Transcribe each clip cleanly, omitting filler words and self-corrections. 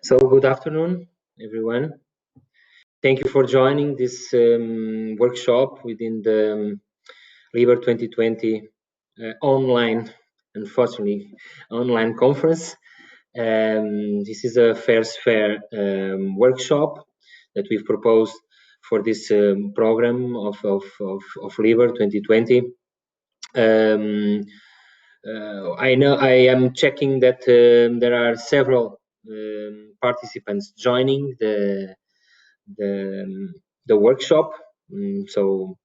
So good afternoon, everyone. Thank you for joining this workshop within the LIBER 2020 online, unfortunately, online conference. This is a Fairs Fair workshop that we've proposed for this program of LIBER 2020. I know I am checking that there are several participants joining the workshop. So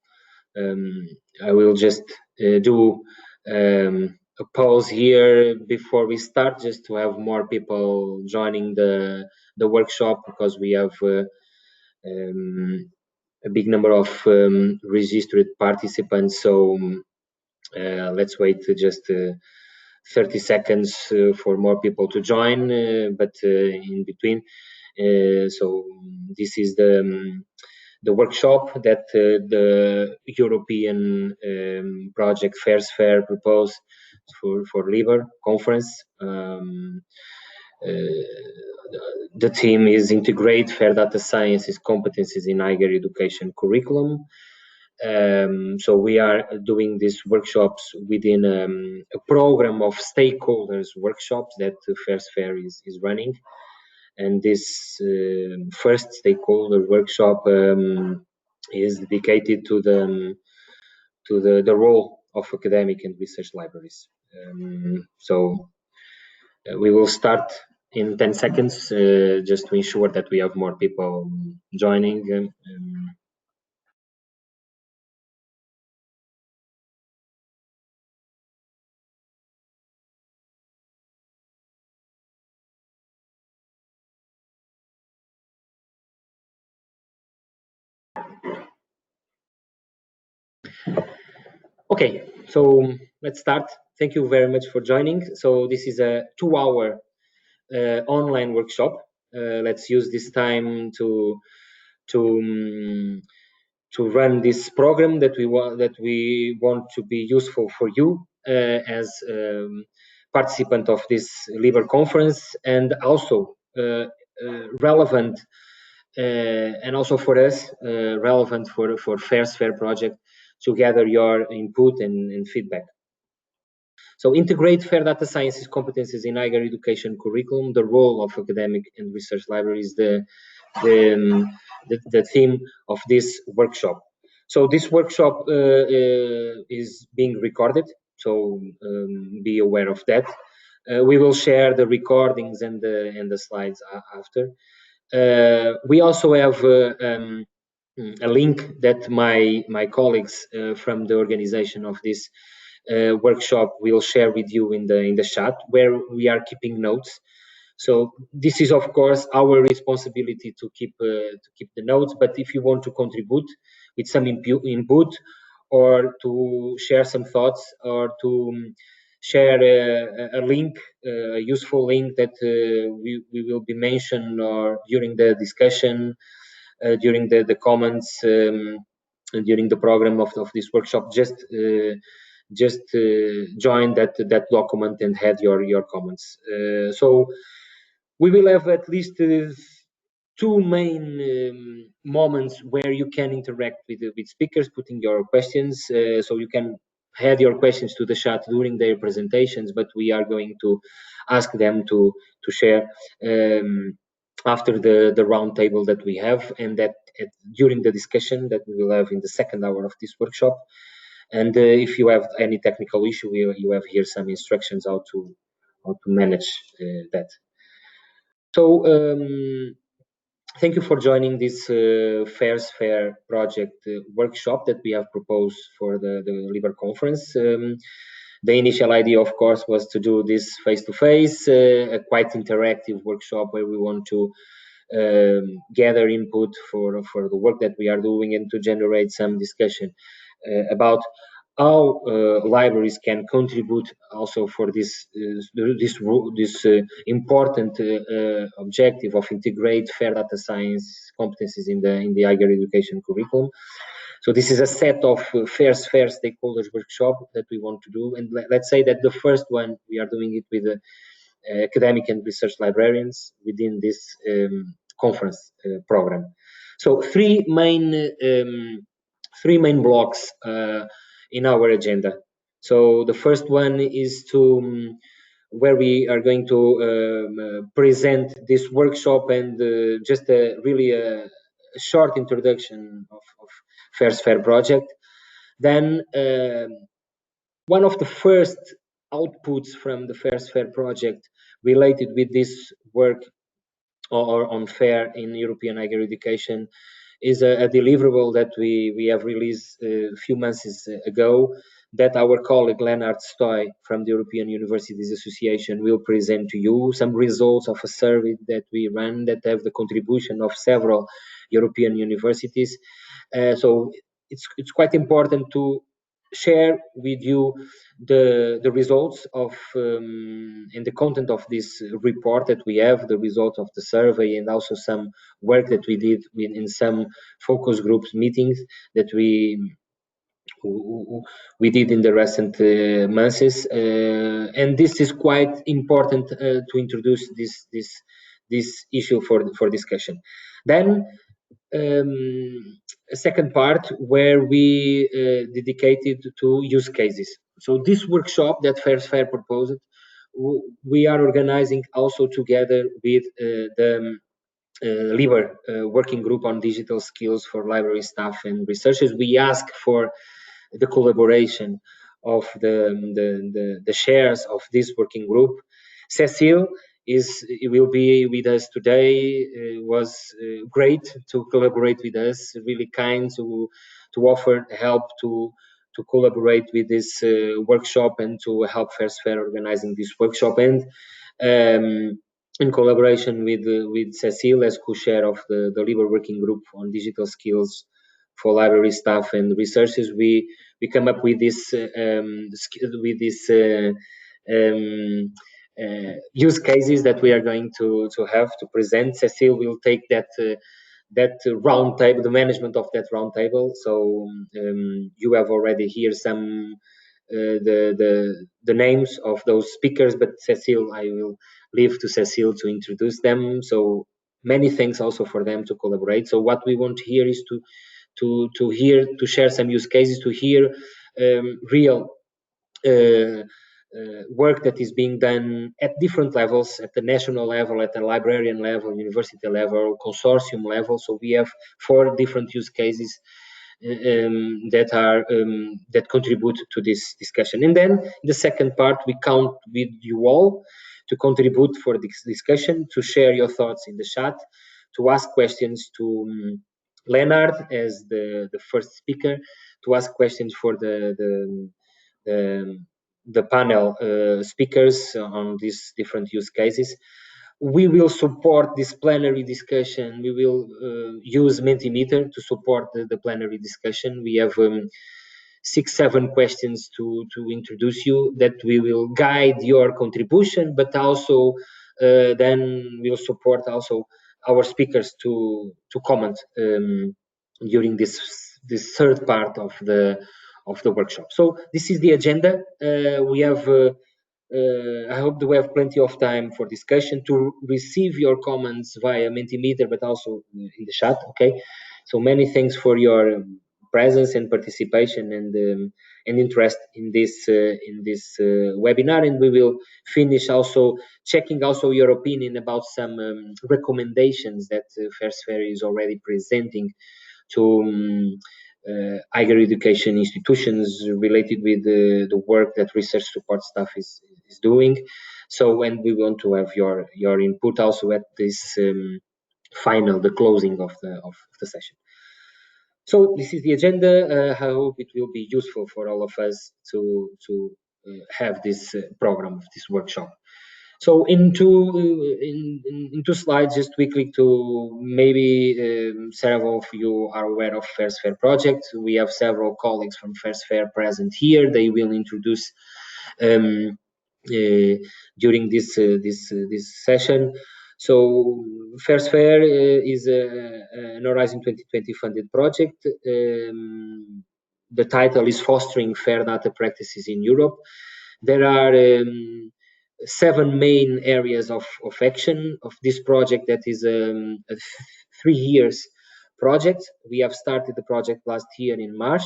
I will just do a pause here before we start, just to have more people joining the workshop, because we have a big number of registered participants. So let's wait just 30 seconds for more people to join, but in between. So this is the workshop that the European project Fairs Fair proposed for LIBER conference. The theme is Integrate Fair Data Sciences Competences in Higher Education Curriculum. So we are doing these workshops within a program of stakeholders workshops that Fairs Fair is running. And this first stakeholder workshop is dedicated to the role of academic and research libraries. So we will start in 10 seconds, just to ensure that we have more people joining. Okay, so let's start. Thank you very much for joining. So this is a 2-hour online workshop. Let's use this time to run this program that we want to be useful for you as participant of this LIBER conference, and also relevant, and also for us relevant for Fairs Fair project, to gather your input and feedback. So integrate fair data sciences competences in higher education curriculum, the role of academic and research libraries, the theme of this workshop. So this workshop is being recorded, so be aware of that. We will share the recordings and the slides after. We also have a link that my colleagues from the organization of this workshop will share with you in the chat, where we are keeping notes. So this is, of course, our responsibility to keep the notes. But if you want to contribute with some input, or to share some thoughts, or to share a link, a useful link that we will be mentioned or during the discussion, during the comments, during the program of this workshop, just join that document and add your comments. So we will have at least 2 main moments where you can interact with speakers, putting your questions. So you can add your questions to the chat during their presentations, but we are going to ask them to share after the round table that we have, and that during the discussion that we will have in the second hour of this workshop. And if you have any technical issue, you have here some instructions how to manage that. So thank you for joining this Fairs Fair project workshop that we have proposed for the LIBER conference. The initial idea, of course, was to do this face-to-face, a quite interactive workshop where we want to gather input for the work that we are doing, and to generate some discussion about how libraries can contribute also for this important objective of integrate fair data science competencies in the higher education curriculum. So this is a set of fair stakeholders workshop that we want to do. And let's say that the first one, we are doing it with the academic and research librarians within this conference program. So three main blocks in our agenda. So the first one is to where we are going to present this workshop and just really a short introduction of Fair's Fair project. Then one of the first outputs from the Fair's Fair project related with this work or on fair in European higher education is a deliverable that we have released a few months ago that our colleague Lennart Stoy from the European Universities Association will present to you some results of a survey that we ran that have the contribution of several European universities. So it's quite important to share with you the results of and the content of this report that we have, the result of the survey, and also some work that we did in some focus groups meetings that we did in the recent months, and this is quite important to introduce this issue for discussion. Then a second part where we dedicated to use cases. So this workshop that Fair's Fair proposed, we are organizing also together with the LIBER working group on digital skills for library staff and researchers. We ask for the collaboration of the shares of this working group. Cecile will be with us today. Was great to collaborate with us. Really kind to offer help to collaborate with this workshop and to help Fair's Fair organizing this workshop. And in collaboration with Cecile as co-chair of the LIBER working group on digital skills for library staff and researchers, we come up with this use cases that we are going to have to present. Cecile will take that round table, the management of that round table. So you have already here some the names of those speakers, but Cecile, I will leave to Cecile to introduce them. So many thanks also for them to collaborate. So what we want here is to share some use cases, to hear real work that is being done at different levels, at the national level, at the librarian level, university level, consortium level. So we have 4 different use cases that contribute to this discussion. And then in the second part, we count with you all to contribute for this discussion, to share your thoughts in the chat, to ask questions to Lennart as the first speaker, to ask questions for the panel speakers on these different use cases. We will support this plenary discussion. We will use Mentimeter to support the plenary discussion. We have 6-7 questions to introduce you that we will guide your contribution, but also then we'll support also our speakers to comment during this third part of the workshop. So this is the agenda. We have I hope that we have plenty of time for discussion to receive your comments via Mentimeter, but also in the chat. Okay, so many thanks for your presence and participation and interest in this webinar. And we will finish also checking also your opinion about some recommendations that Fair's Fair is already presenting to higher education institutions related with the work that research support staff is doing. So, and we want to have your input also at this the closing of the session. So this is the agenda. I hope it will be useful for all of us to have this program, this workshop. So in two slides, just quickly to maybe several of you are aware of Fair's Fair project. We have several colleagues from Fair's Fair present here. They will introduce during this session. So Fairs Fair is an Horizon 2020 funded project. The title is Fostering Fair Data Practices in Europe. There are 7 main areas of action of this project. That is a 3 years project. We have started the project last year in March.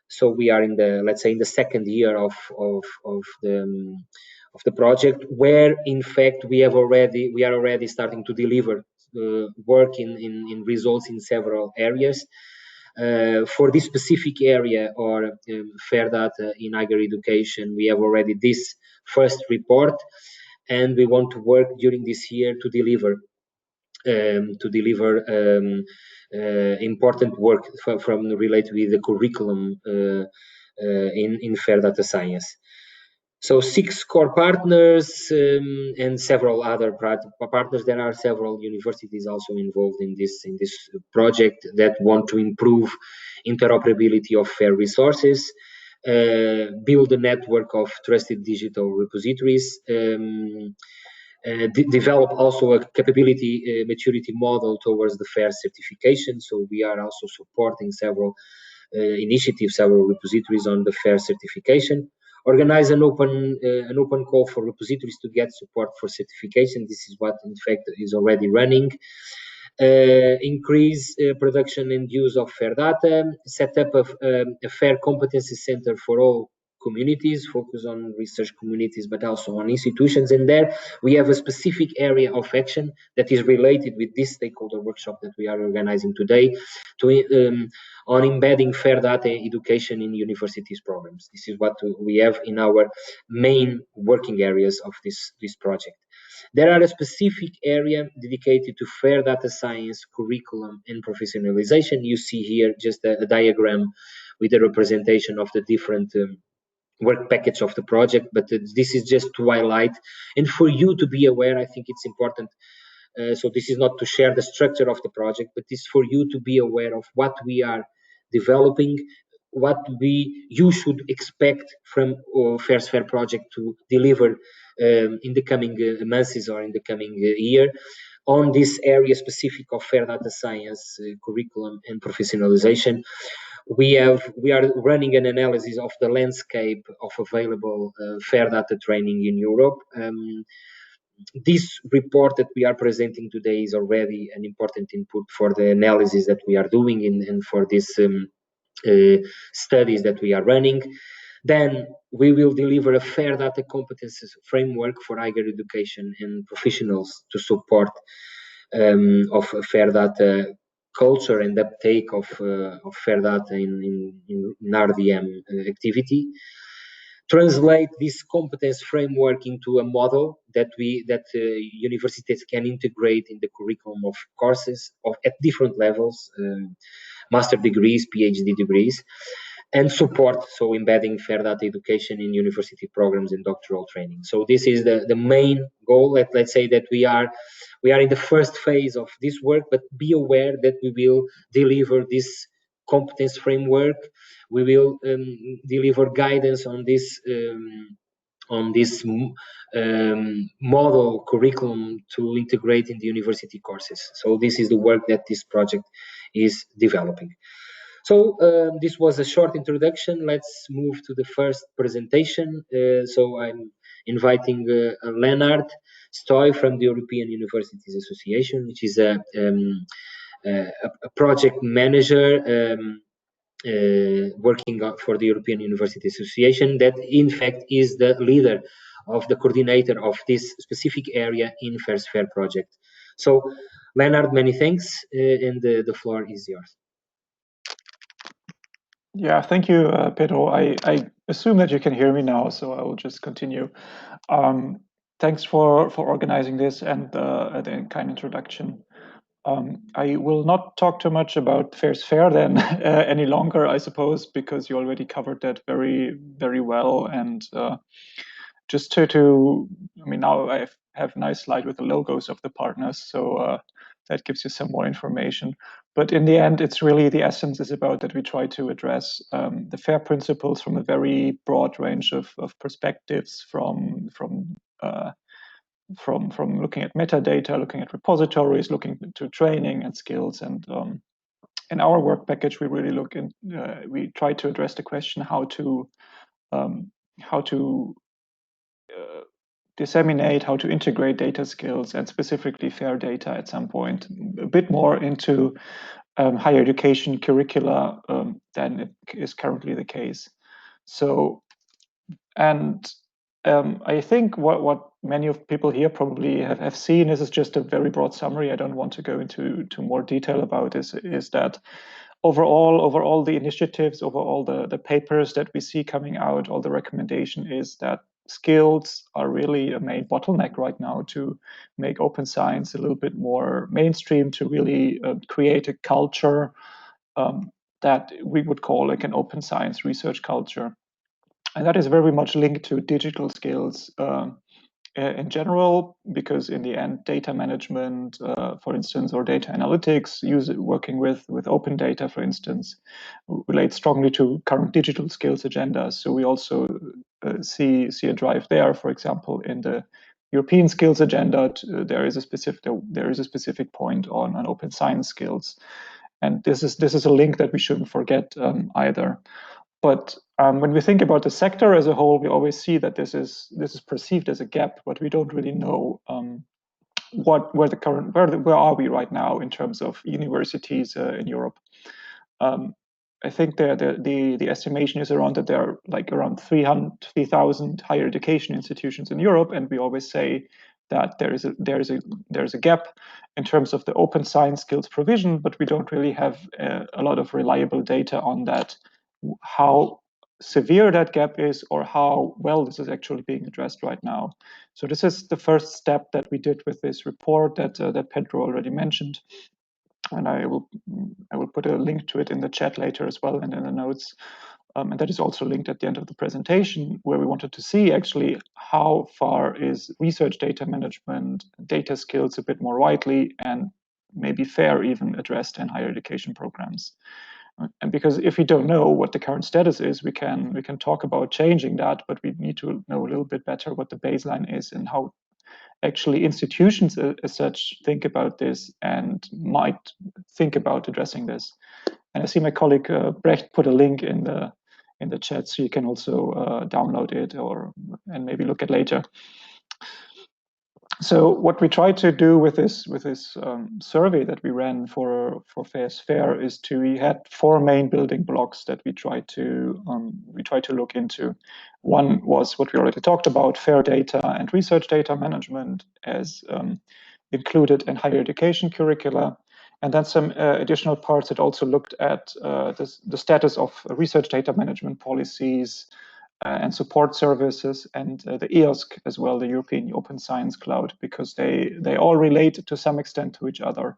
So we are in the, let's say, in the second year of the project, where in fact we are already starting to deliver work in results in several areas. For this specific area, or fair data in higher education, we have already this first report, and we want to work during this year to deliver important work from related with the curriculum in fair data science. So 6 core partners and several other partners. There are several universities also involved in this project that want to improve interoperability of FAIR resources, build a network of trusted digital repositories, develop also a capability maturity model towards the FAIR certification. So we are also supporting several initiatives, several repositories on the FAIR certification. Organize an open call for repositories to get support for certification. This is what in fact is already running. Increase production and use of FAIR data. Set up a FAIR competency center for all communities, focus on research communities, but also on institutions. And there we have a specific area of action that is related with this stakeholder workshop that we are organizing today, on embedding fair data education in universities programs. This is what we have in our main working areas of this project. There are a specific area dedicated to fair data science, curriculum, and professionalization. You see here just a diagram with a representation of the different work package of the project, but this is just to highlight and for you to be aware. I think it's important. So this is not to share the structure of the project, but it's for you to be aware of what we are developing, what you should expect from Fairs Fair project to deliver in the coming months or in the coming year on this area specific of fair data science, curriculum, and professionalization. We are running an analysis of the landscape of available fair data training in Europe. This report that we are presenting today is already an important input for the analysis that we are doing and for these studies that we are running. Then we will deliver a fair data competences framework for higher education and professionals to support of fair data culture and uptake of fair data in RDM activity. Translate this competence framework into a model that universities can integrate in the curriculum of courses at different levels, master degrees, PhD degrees, and support, so embedding fair data education in university programs and doctoral training. So this is the main goal. Let's say that we are in the first phase of this work, but be aware that we will deliver this competence framework. We will deliver guidance on this model curriculum to integrate in the university courses. So this is the work that this project is developing. So this was a short introduction. Let's move to the first presentation. So I'm inviting Leonard Stoy from the European Universities Association, which is a project manager working for the European University Association, that in fact is the leader of the coordinator of this specific area in Fairs Fair project. So Leonard, many thanks, and the floor is yours. Yeah, thank you, Pedro. I assume that you can hear me now, so I will just continue. Thanks for organizing this and the kind introduction. I will not talk too much about Fairs Fair then any longer, I suppose, because you already covered that very, very well. And just to, I mean, now I have a nice slide with the logos of the partners, so that gives you some more information. But in the end, it's really the essence is about that we try to address the FAIR principles from a very broad range of perspectives, from from looking at metadata, looking at repositories, looking to training and skills. And in our work package, we really we try to address the question how to disseminate, how to integrate data skills, and specifically fair data at some point, a bit more into higher education curricula than it is currently the case. So, and I think what many of people here probably have seen, this is just a very broad summary, I don't want to go into more detail about this, is that overall the initiatives, overall the papers that we see coming out, all the recommendation is that skills are really a main bottleneck right now to make open science a little bit more mainstream, to really create a culture that we would call like an open science research culture. And that is very much linked to digital skills in general, because in the end, data management, for instance, or data analytics, working with open data, for instance, relates strongly to current digital skills agendas. So we also see a drive there. For example, in the European skills agenda, there is a specific point on open science skills, and this is a link that we shouldn't forget either. But when we think about the sector as a whole, we always see that this is perceived as a gap, but we don't really know where are we right now in terms of universities in Europe. I think the estimation is around that there are like around 3,000 higher education institutions in Europe, and we always say that there is a gap in terms of the open science skills provision, but we don't really have a lot of reliable data on that, how severe that gap is or how well this is actually being addressed right now. So this is the first step that we did with this report that Pedro already mentioned, and I will put a link to it in the chat later as well and in the notes. And that is also linked at the end of the presentation, where we wanted to see actually how far is research data management, data skills a bit more widely and maybe fair even addressed in higher education programs. And because if we don't know what the current status is, we can talk about changing that, but we need to know a little bit better what the baseline is and how actually institutions as such think about this and might think about addressing this. And I see my colleague Brecht put a link in the chat, so you can also download it and maybe look at later. So what we tried to do with this survey that we ran for Fair is we had four main building blocks that we tried to look into. One was what we already talked about, fair data and research data management as included in higher education curricula, and then some additional parts that also looked at the status of research data management policies, and support services, and the EOSC as well, the European Open Science Cloud, because they all relate to some extent to each other.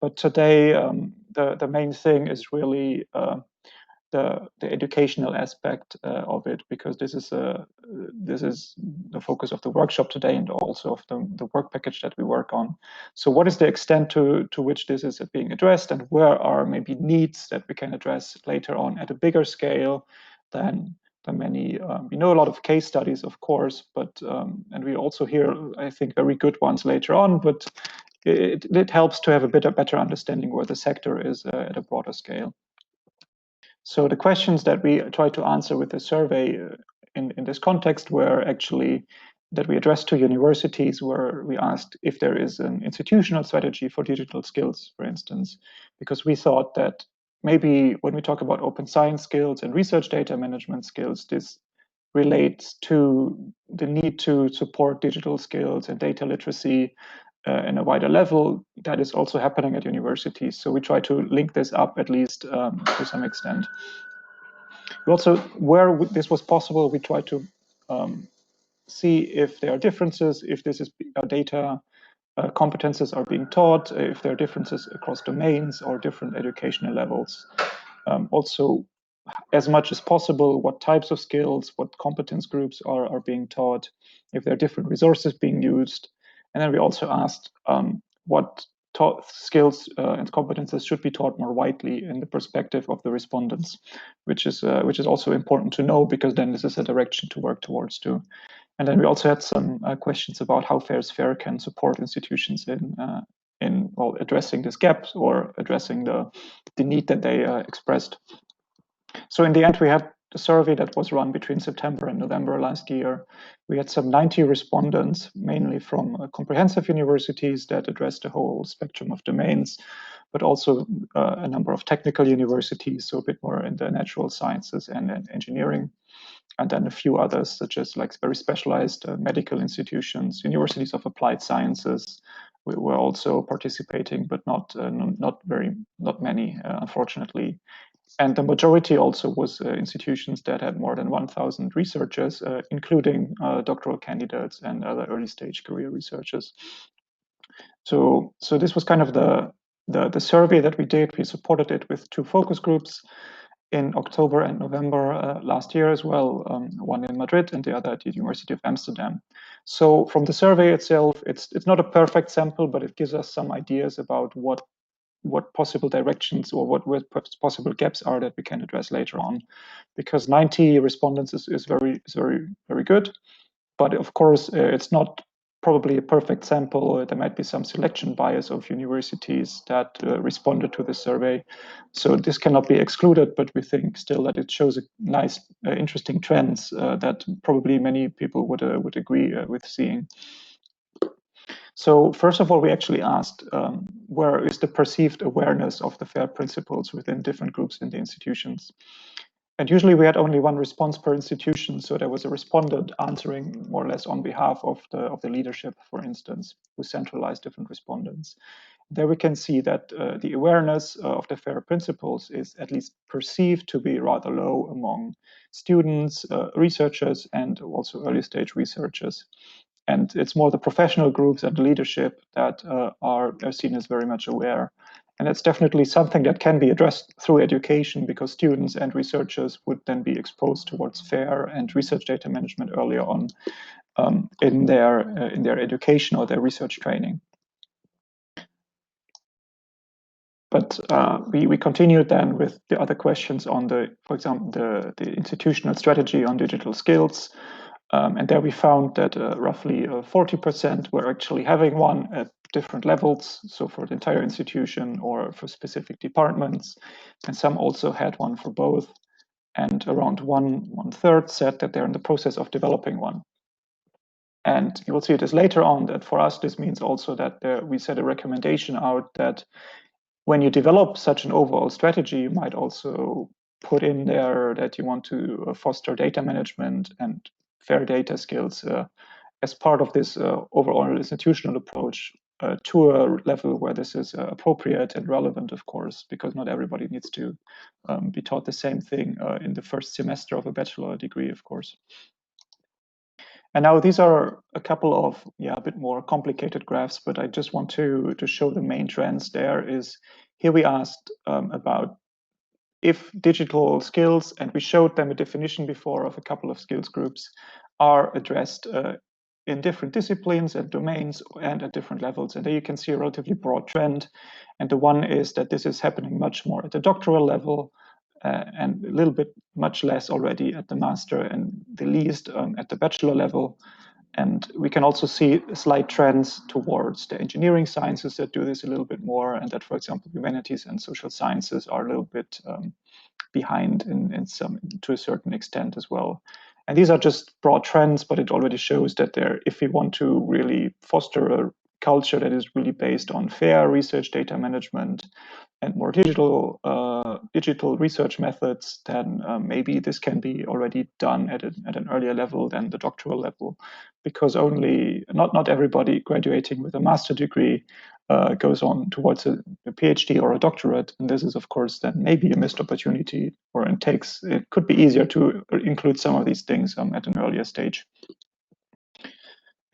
But today, the main thing is really the educational aspect of it, because this is the focus of the workshop today and also of the work package that we work on. So what is the extent to which this is being addressed, and where are maybe needs that we can address later on at a bigger scale than many. We know a lot of case studies, of course, but and we also hear, I think, very good ones later on, but it helps to have a better understanding where the sector is at a broader scale. So the questions that we tried to answer with the survey in this context were actually that we addressed to universities, where we asked if there is an institutional strategy for digital skills, for instance, because we thought that maybe when we talk about open science skills and research data management skills, this relates to the need to support digital skills and data literacy in a wider level. That is also happening at universities. So we try to link this up at least to some extent. We also, where this was possible, we try to see if there are differences, if this is data competences are being taught, if there are differences across domains or different educational levels. Also, as much as possible, what types of skills, what competence groups are being taught, if there are different resources being used. And then we also asked what skills and competences should be taught more widely in the perspective of the respondents, which is also important to know, because then this is a direction to work towards too. And then we also had some questions about how FAIR can support institutions in well, addressing this gap or addressing the need that they expressed. So in the end, we had the survey that was run between September and November last year. We had some 90 respondents, mainly from comprehensive universities that addressed the whole spectrum of domains, but also a number of technical universities, so a bit more in the natural sciences and engineering. And then a few others, such as like very specialized medical institutions, universities of applied sciences. We were also participating, but not many, unfortunately. And the majority also was institutions that had more than 1,000 researchers, including doctoral candidates and other early stage career researchers. So this was kind of the survey that we did. We supported it with 2 focus groups in October and November last year as well, one in Madrid and the other at the University of Amsterdam. So from the survey itself, it's not a perfect sample, but it gives us some ideas about what possible directions or what possible gaps are that we can address later on, because 90 respondents is very good, but of course it's not probably a perfect sample. There might be some selection bias of universities that responded to the survey, so this cannot be excluded, but we think still that it shows a nice interesting trends that probably many people would agree with seeing. So first of all, we actually asked where is the perceived awareness of the FAIR principles within different groups in the institutions. And usually we had only one response per institution, so there was a respondent answering more or less on behalf of the leadership, for instance, who centralized different respondents. There we can see that the awareness of the FAIR principles is at least perceived to be rather low among students, researchers, and also early stage researchers. And it's more the professional groups and the leadership that are seen as very much aware. And it's definitely something that can be addressed through education, because students and researchers would then be exposed towards FAIR and research data management earlier on in their education or their research training. But we continued then with the other questions on for example, the institutional strategy on digital skills. And there we found that roughly 40% were actually having one at different levels, so for the entire institution or for specific departments, and some also had one for both. And around one third said that they're in the process of developing one. And you will see this later on that for us, this means also that we set a recommendation out that when you develop such an overall strategy, you might also put in there that you want to foster data management and FAIR data skills as part of this overall institutional approach to a level where this is appropriate and relevant, of course, because not everybody needs to be taught the same thing in the first semester of a bachelor degree, of course. And now these are a couple of, a bit more complicated graphs, but I just want to show the main trends there. Is here we asked about if digital skills, and we showed them a definition before of a couple of skills groups, are addressed in different disciplines and domains and at different levels. And there you can see a relatively broad trend. And the one is that this is happening much more at the doctoral level, and a little bit much less already at the master, and the least at the bachelor level. And we can also see slight trends towards the engineering sciences that do this a little bit more, and that, for example, humanities and social sciences are a little bit behind in some, to a certain extent as well. And these are just broad trends, but it already shows that if we want to really foster a culture that is really based on FAIR research data management and more digital research methods, then maybe this can be already done at an earlier level than the doctoral level, because not everybody graduating with a master degree goes on towards a PhD or a doctorate, and this is of course then maybe a missed opportunity, or it could be easier to include some of these things at an earlier stage.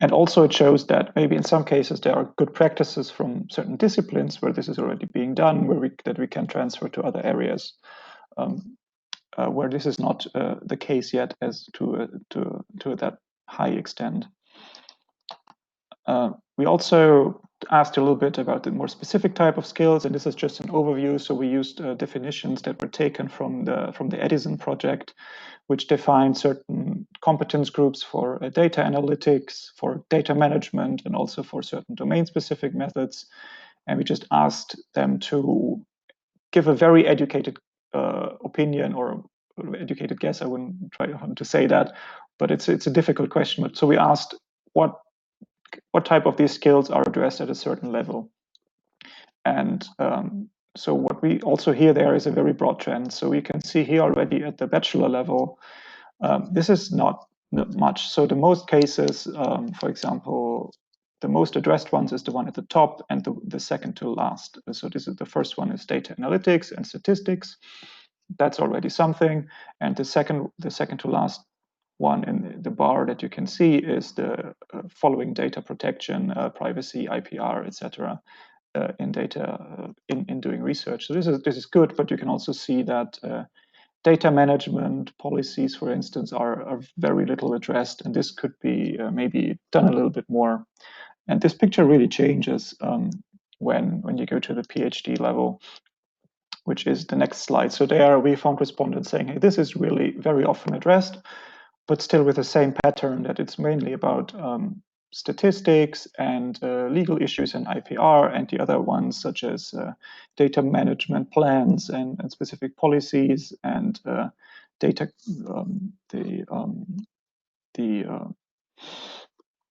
And also it shows that maybe in some cases there are good practices from certain disciplines where this is already being done, that we can transfer to other areas where this is not the case yet as to that high extent. We also asked a little bit about the more specific type of skills, and this is just an overview. So we used definitions that were taken from the Edison project, which define certain competence groups for data analytics, for data management, and also for certain domain-specific methods. And we just asked them to give a very educated opinion or educated guess. I wouldn't try to say that, but it's a difficult question. So we asked what type of these skills are addressed at a certain level. And so what we also hear there is a very broad trend. So we can see here already at the bachelor level, this is not much. So the most cases, for example, the most addressed ones is the one at the top and the second to last. So this is the first one is data analytics and statistics. That's already something. And the second to last one in the bar that you can see is the following data protection, privacy, IPR, etc. In data in doing research. So this is good, but you can also see that data management policies, for instance, are very little addressed, and this could be maybe done a little bit more. And this picture really changes when you go to the PhD level, which is the next slide. So there we found respondents saying, hey, this is really very often addressed, but still with the same pattern that it's mainly about statistics and legal issues and IPR, and the other ones such as data management plans and specific policies and data, the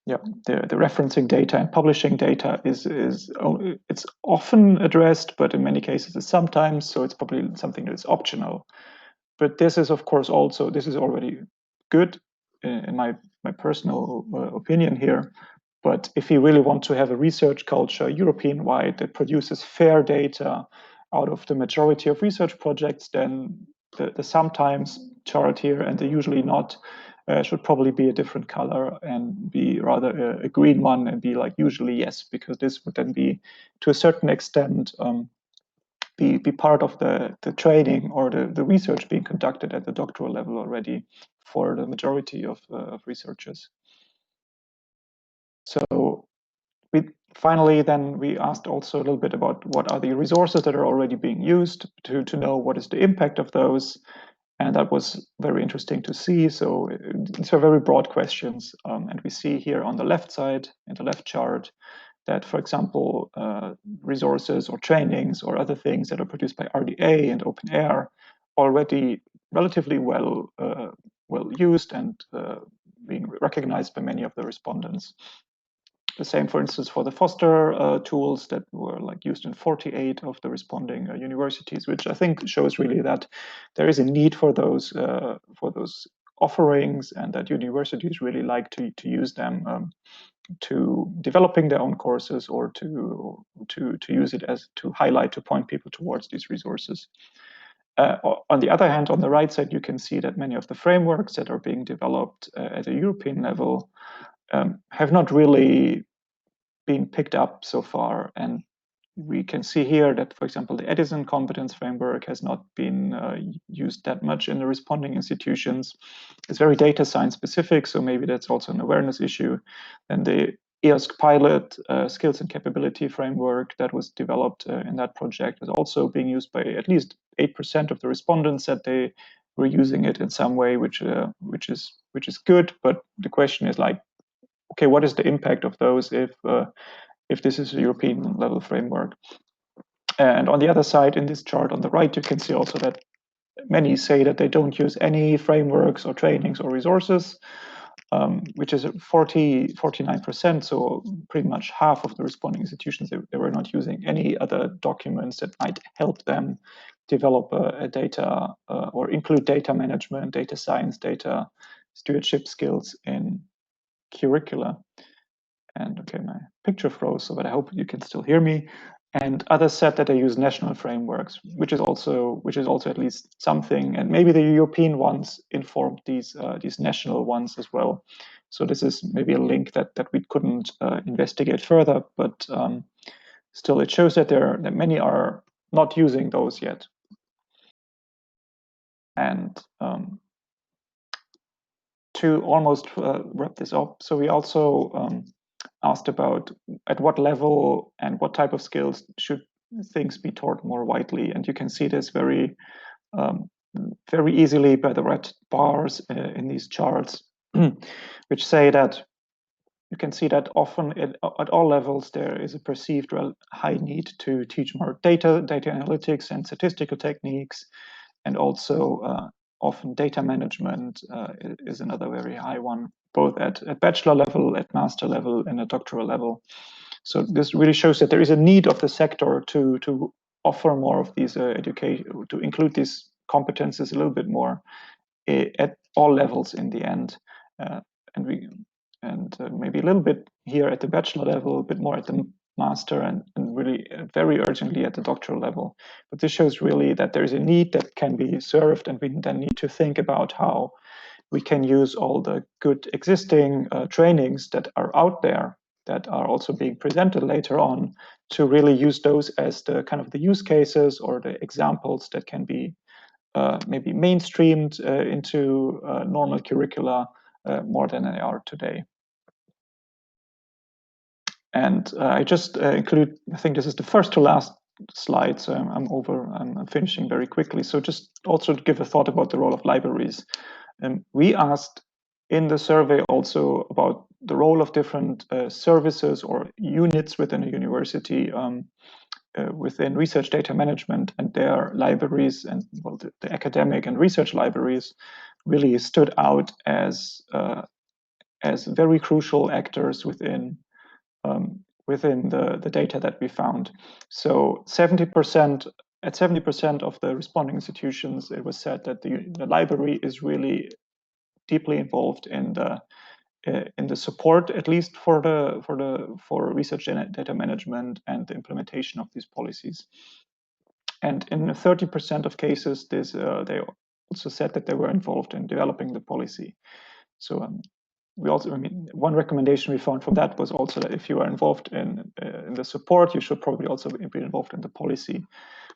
referencing data and publishing data it's often addressed, but in many cases it's sometimes, so it's probably something that's optional. But this is, of course, also, this is already good in my personal opinion here. But if you really want to have a research culture European-wide that produces fair data out of the majority of research projects, then the sometimes chart here and the usually not should probably be a different color and be rather a green one and be like usually yes, because this would then be to a certain extent be part of the training or the research being conducted at the doctoral level already for the majority of researchers. So finally, then we asked also a little bit about what are the resources that are already being used to know what is the impact of those. And that was very interesting to see. So these are very broad questions. And we see here on the left side, in the left chart, that, for example, resources or trainings or other things that are produced by RDA and OpenAIRE already relatively well used and being recognized by many of the respondents. The same, for instance, for the Foster tools that were like used in 48 of the responding universities, which I think shows really that there is a need for those offerings, and that universities really like to use them to developing their own courses or to use it as to highlight, to point people towards these resources. On the other hand, on the right side, you can see that many of the frameworks that are being developed at a European level have not really been picked up so far. And we can see here that, for example, the Edison competence framework has not been used that much in the responding institutions. It's very data science specific, so maybe that's also an awareness issue. And the EOSC pilot skills and capability framework that was developed in that project is also being used by at least 8% of the respondents, that they were using it in some way, which is good. But the question is like, okay, what is the impact of those if this is a European level framework? And on the other side, in this chart on the right, you can see also that many say that they don't use any frameworks or trainings or resources, which is 49%. So pretty much half of the responding institutions, they were not using any other documents that might help them develop a data or include data management, data science, data stewardship skills in curricula. And okay, my picture froze, so but I hope you can still hear me. And others said that they use national frameworks, which is also at least something. And maybe the European ones informed these national ones as well. So this is maybe a link that we couldn't investigate further, but still it shows that that many are not using those yet. And to almost wrap this up, so we also asked about at what level and what type of skills should things be taught more widely. And you can see this very easily by the red bars in these charts, which say that you can see that often at all levels there is a perceived high need to teach more data analytics and statistical techniques, and also often data management is another very high one, both at bachelor level, at master level, and at doctoral level. So this really shows that there is a need of the sector to offer more of these education, to include these competences a little bit more at all levels in the end, and maybe a little bit here at the bachelor level, a bit more at the master, and really very urgently at the doctoral level. But this shows really that there is a need that can be served, and we then need to think about how we can use all the good existing trainings that are out there, that are also being presented later on, to really use those as the kind of the use cases or the examples that can be maybe mainstreamed into normal curricula more than they are today. And I just include, I think this is the first to last slide, so I'm finishing very quickly. So just also to give a thought about the role of libraries. We asked in the survey also about the role of different services or units within a university within research data management, and their libraries and the academic and research libraries really stood out as very crucial actors within the data that we found. So 70% of the responding institutions, it was said that the library is really deeply involved in the support, at least for research data management and the implementation of these policies. And in 30% of cases, they also said that they were involved in developing the policy. So we also, I mean, one recommendation we found from that was also that if you are involved in the support, you should probably also be involved in the policy.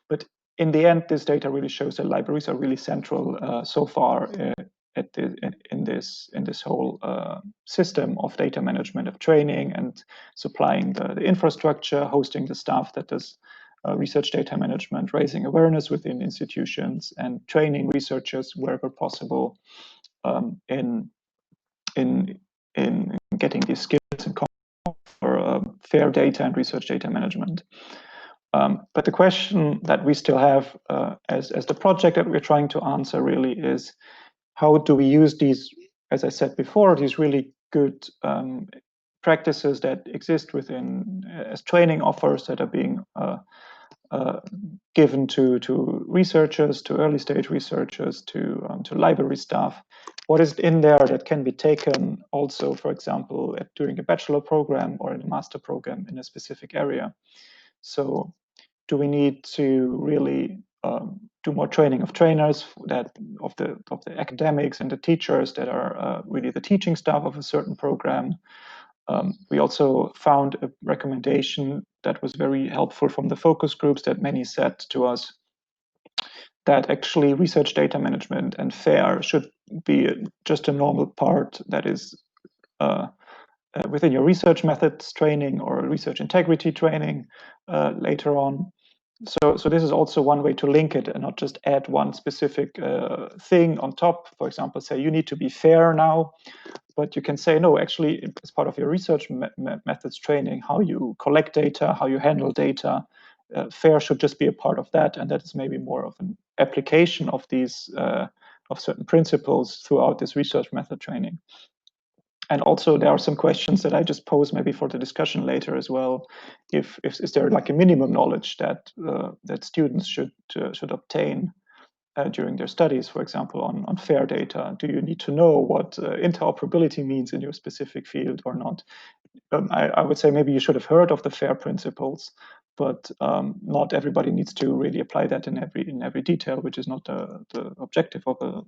But in the end, this data really shows that libraries are really central so far in this whole system of data management, of training and supplying the infrastructure, hosting the staff that does research data management, raising awareness within institutions, and training researchers wherever possible in getting these skills and for fair data and research data management. But the question that we still have as the project that we're trying to answer really is, how do we use these, as I said before, these really good practices that exist within as training offers that are being given to researchers, to early stage researchers, to library staff. What is in there that can be taken also, for example, during a bachelor program or in a master program in a specific area? So do we need to really do more training of trainers, of the academics and the teachers that are really the teaching staff of a certain program? We also found a recommendation that was very helpful from the focus groups, that many said to us that actually research data management and FAIR should be just a normal part that is within your research methods training or research integrity training later on. So this is also one way to link it and not just add one specific thing on top. For example, say you need to be fair now, but you can say, no, actually, as part of your research methods training, how you collect data, how you handle data, FAIR should just be a part of that. And that is maybe more of an application of these, of certain principles throughout this research method training. And also there are some questions that I just pose maybe for the discussion later as well. Is there like a minimum knowledge that that students should obtain during their studies, for example, on FAIR data? Do you need to know what interoperability means in your specific field or not? I would say maybe you should have heard of the FAIR principles, but not everybody needs to really apply that in every detail, which is not the objective of a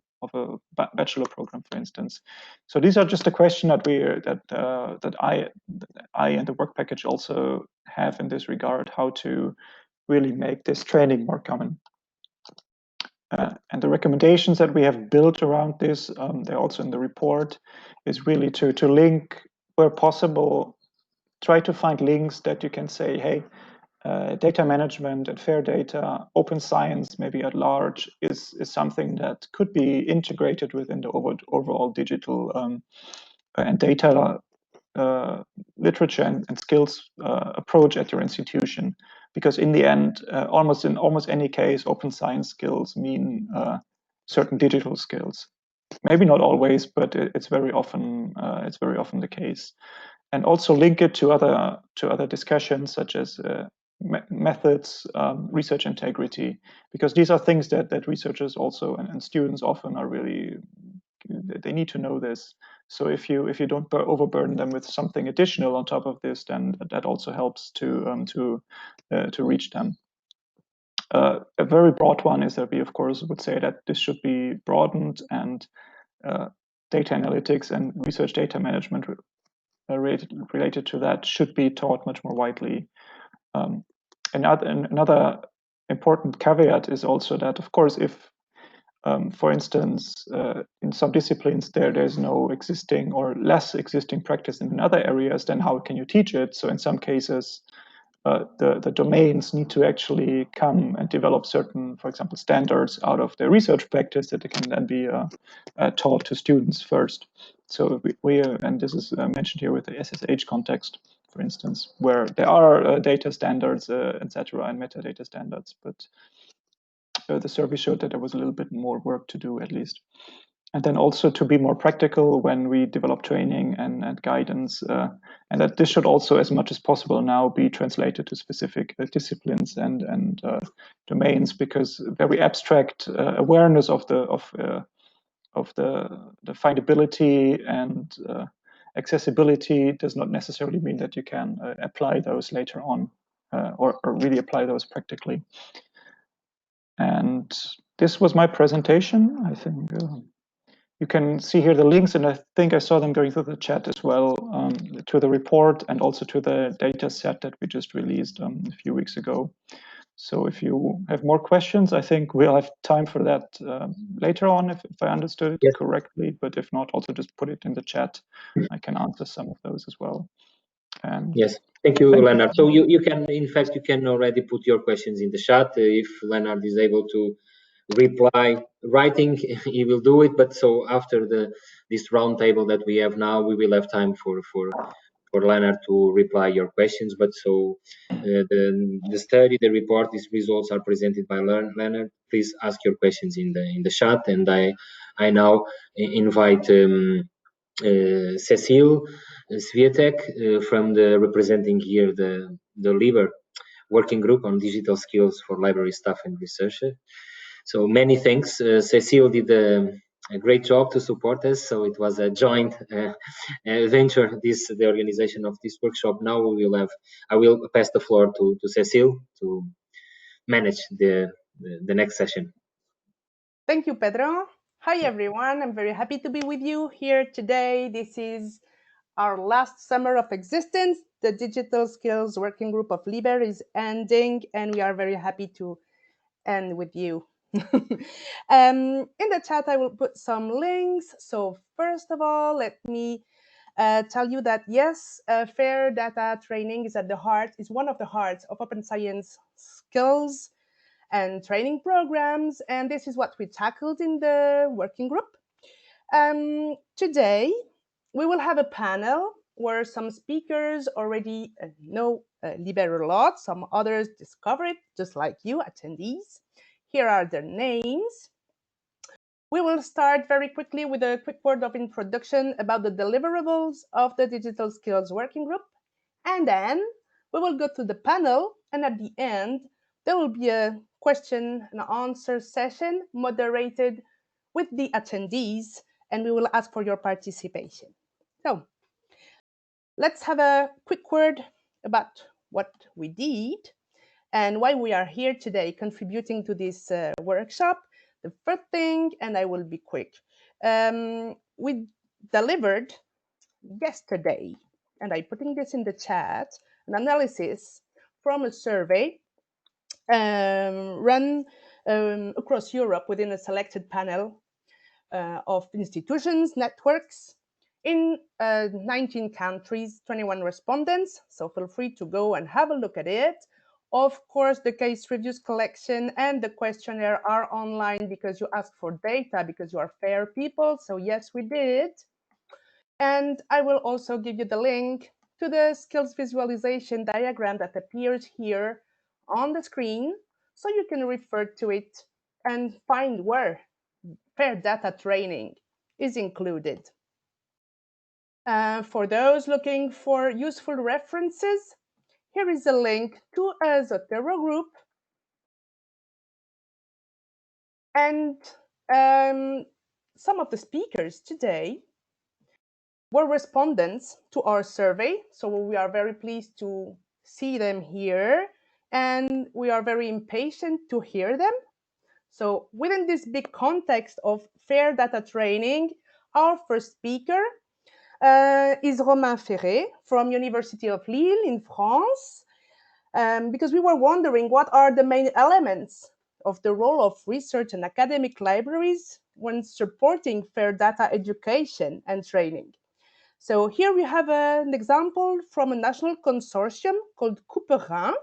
bachelor program, for instance. So these are just a question that I and the work package also have in this regard, how to really make this training more common. And the recommendations that we have built around this, they're also in the report, is really to link, where possible, try to find links that you can say, hey, data management and fair data, open science, maybe at large, is something that could be integrated within the overall digital and data literature and skills approach at your institution. Because in the end, almost in almost any case, open science skills mean certain digital skills. Maybe not always, but it's very often the case. And also link it to other discussions such as methods, research integrity, because these are things that researchers also and students often are really, they need to know this. So if you don't overburden them with something additional on top of this, then that also helps to reach them. A very broad one is that we, of course, would say that this should be broadened, and data analytics and research data management related to that should be taught much more widely. Another important caveat is also that, of course, if, for instance, in some disciplines there's no existing or less existing practice in other areas, then how can you teach it? So in some cases, the domains need to actually come and develop certain, for example, standards out of their research practice that they can then be taught to students first. So we and this is mentioned here with the SSH context, for instance, where there are data standards, etc., and metadata standards, but the survey showed that there was a little bit more work to do, at least. And then also to be more practical when we develop training and guidance, and that this should also, as much as possible now, be translated to specific disciplines and domains, because very abstract awareness of the findability and accessibility does not necessarily mean that you can apply those later on or really apply those practically. And this was my presentation. I think you can see here the links, and I think I saw them going through the chat as well, to the report and also to the data set that we just released a few weeks ago. So if you have more questions, I think we'll have time for that later on, if I understood it correctly. But if not, also just put it in the chat. I can answer some of those as well. And yes, thank you, Leonard. So you can, in fact, you can already put your questions in the chat. If Leonard is able to reply writing, he will do it. But so after this roundtable that we have now, we will have time for Leonard to reply your questions. But so the study, the report, these results are presented by Leonard. Please ask your questions in the chat, and I now invite Cecile Sviatek from representing here the LIBER working group on digital skills for library staff and researchers. So many thanks. Cecile did a great job to support us. So it was a joint venture, the organization of this workshop. Now I will pass the floor to Cecile to manage the next session. Thank you, Pedro. Hi, everyone. I'm very happy to be with you here today. This is our last summer of existence. The Digital Skills Working Group of LIBER is ending, and we are very happy to end with you. In the chat, I will put some links. So first of all, let me tell you that yes, fair data training is one of the hearts of open science skills and training programs, and this is what we tackled in the working group. Today, we will have a panel where some speakers already know LIBER a lot, some others discover it, just like you, attendees. Here are their names. We will start very quickly with a quick word of introduction about the deliverables of the Digital Skills Working Group, and then we will go to the panel, and at the end, there will be a question and answer session moderated with the attendees, and we will ask for your participation. So let's have a quick word about what we did and why we are here today contributing to this workshop. The first thing, and I will be quick, we delivered yesterday, and I'm putting this in the chat, an analysis from a survey run across Europe within a selected panel of institutions, networks, in 19 countries, 21 respondents, so feel free to go and have a look at it. Of course, the case reviews collection and the questionnaire are online because you asked for data, because you are fair people. So yes, we did. And I will also give you the link to the skills visualization diagram that appears here on the screen, so you can refer to it and find where fair data training is included. For those looking for useful references, here is a link to a Zotero group. And some of the speakers today were respondents to our survey. So we are very pleased to see them here. And we are very impatient to hear them. So within this big context of fair data training, our first speaker is Romain Ferré from University of Lille in France, because we were wondering what are the main elements of the role of research and academic libraries when supporting fair data education and training. So here we have an example from a national consortium called Couperin,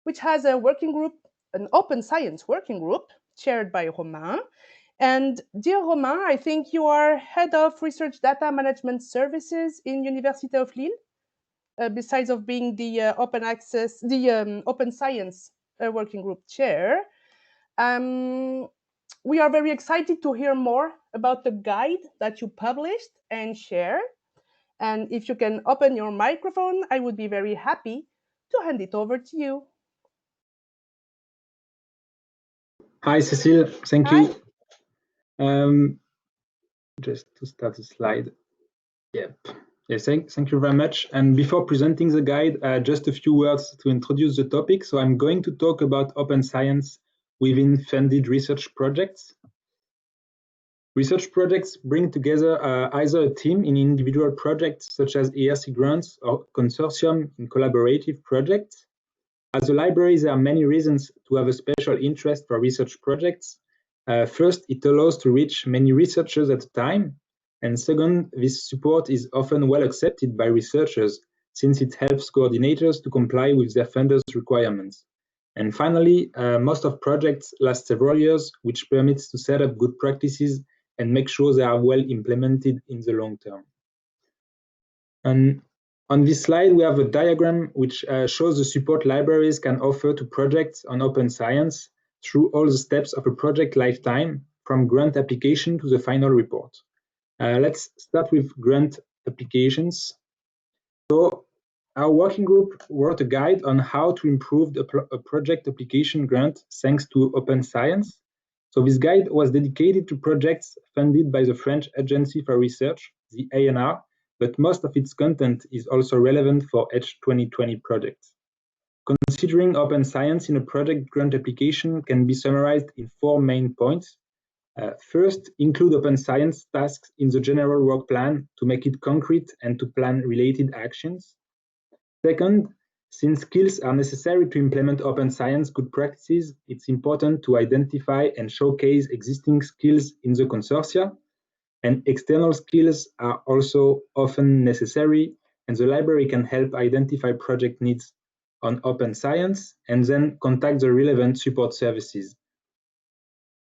which has a working group, an open science working group chaired by Romain. And dear Romain, I think you are head of research data management services in University of Lille, besides of being the open access, the open science working group chair. We are very excited to hear more about the guide that you published and shared. And if you can open your microphone, I would be very happy to hand it over to you. Hi, Cécile. Thank Hi. you. Just to start the slide. Yep. Yes, thank you very much. And before presenting the guide, just a few words to introduce the topic. So I'm going to talk about open science within funded research projects. Research projects bring together either a team in individual projects such as ERC grants or consortium in collaborative projects. As a library, there are many reasons to have a special interest for research projects. First, it allows to reach many researchers at a time. And second, this support is often well accepted by researchers since it helps coordinators to comply with their funders' requirements. And finally, most of projects last several years, which permits to set up good practices and make sure they are well implemented in the long term. And on this slide, we have a diagram which shows the support libraries can offer to projects on open science through all the steps of a project lifetime, from grant application to the final report. Let's start with grant applications. So our working group wrote a guide on how to improve a project application grant thanks to open science. So this guide was dedicated to projects funded by the French Agency for Research, the ANR, but most of its content is also relevant for H2020 projects. Considering open science in a project grant application can be summarized in 4 main points. First, include open science tasks in the general work plan to make it concrete and to plan related actions. Second, since skills are necessary to implement open science good practices, it's important to identify and showcase existing skills in the consortia. And external skills are also often necessary, and the library can help identify project needs on open science and then contact the relevant support services.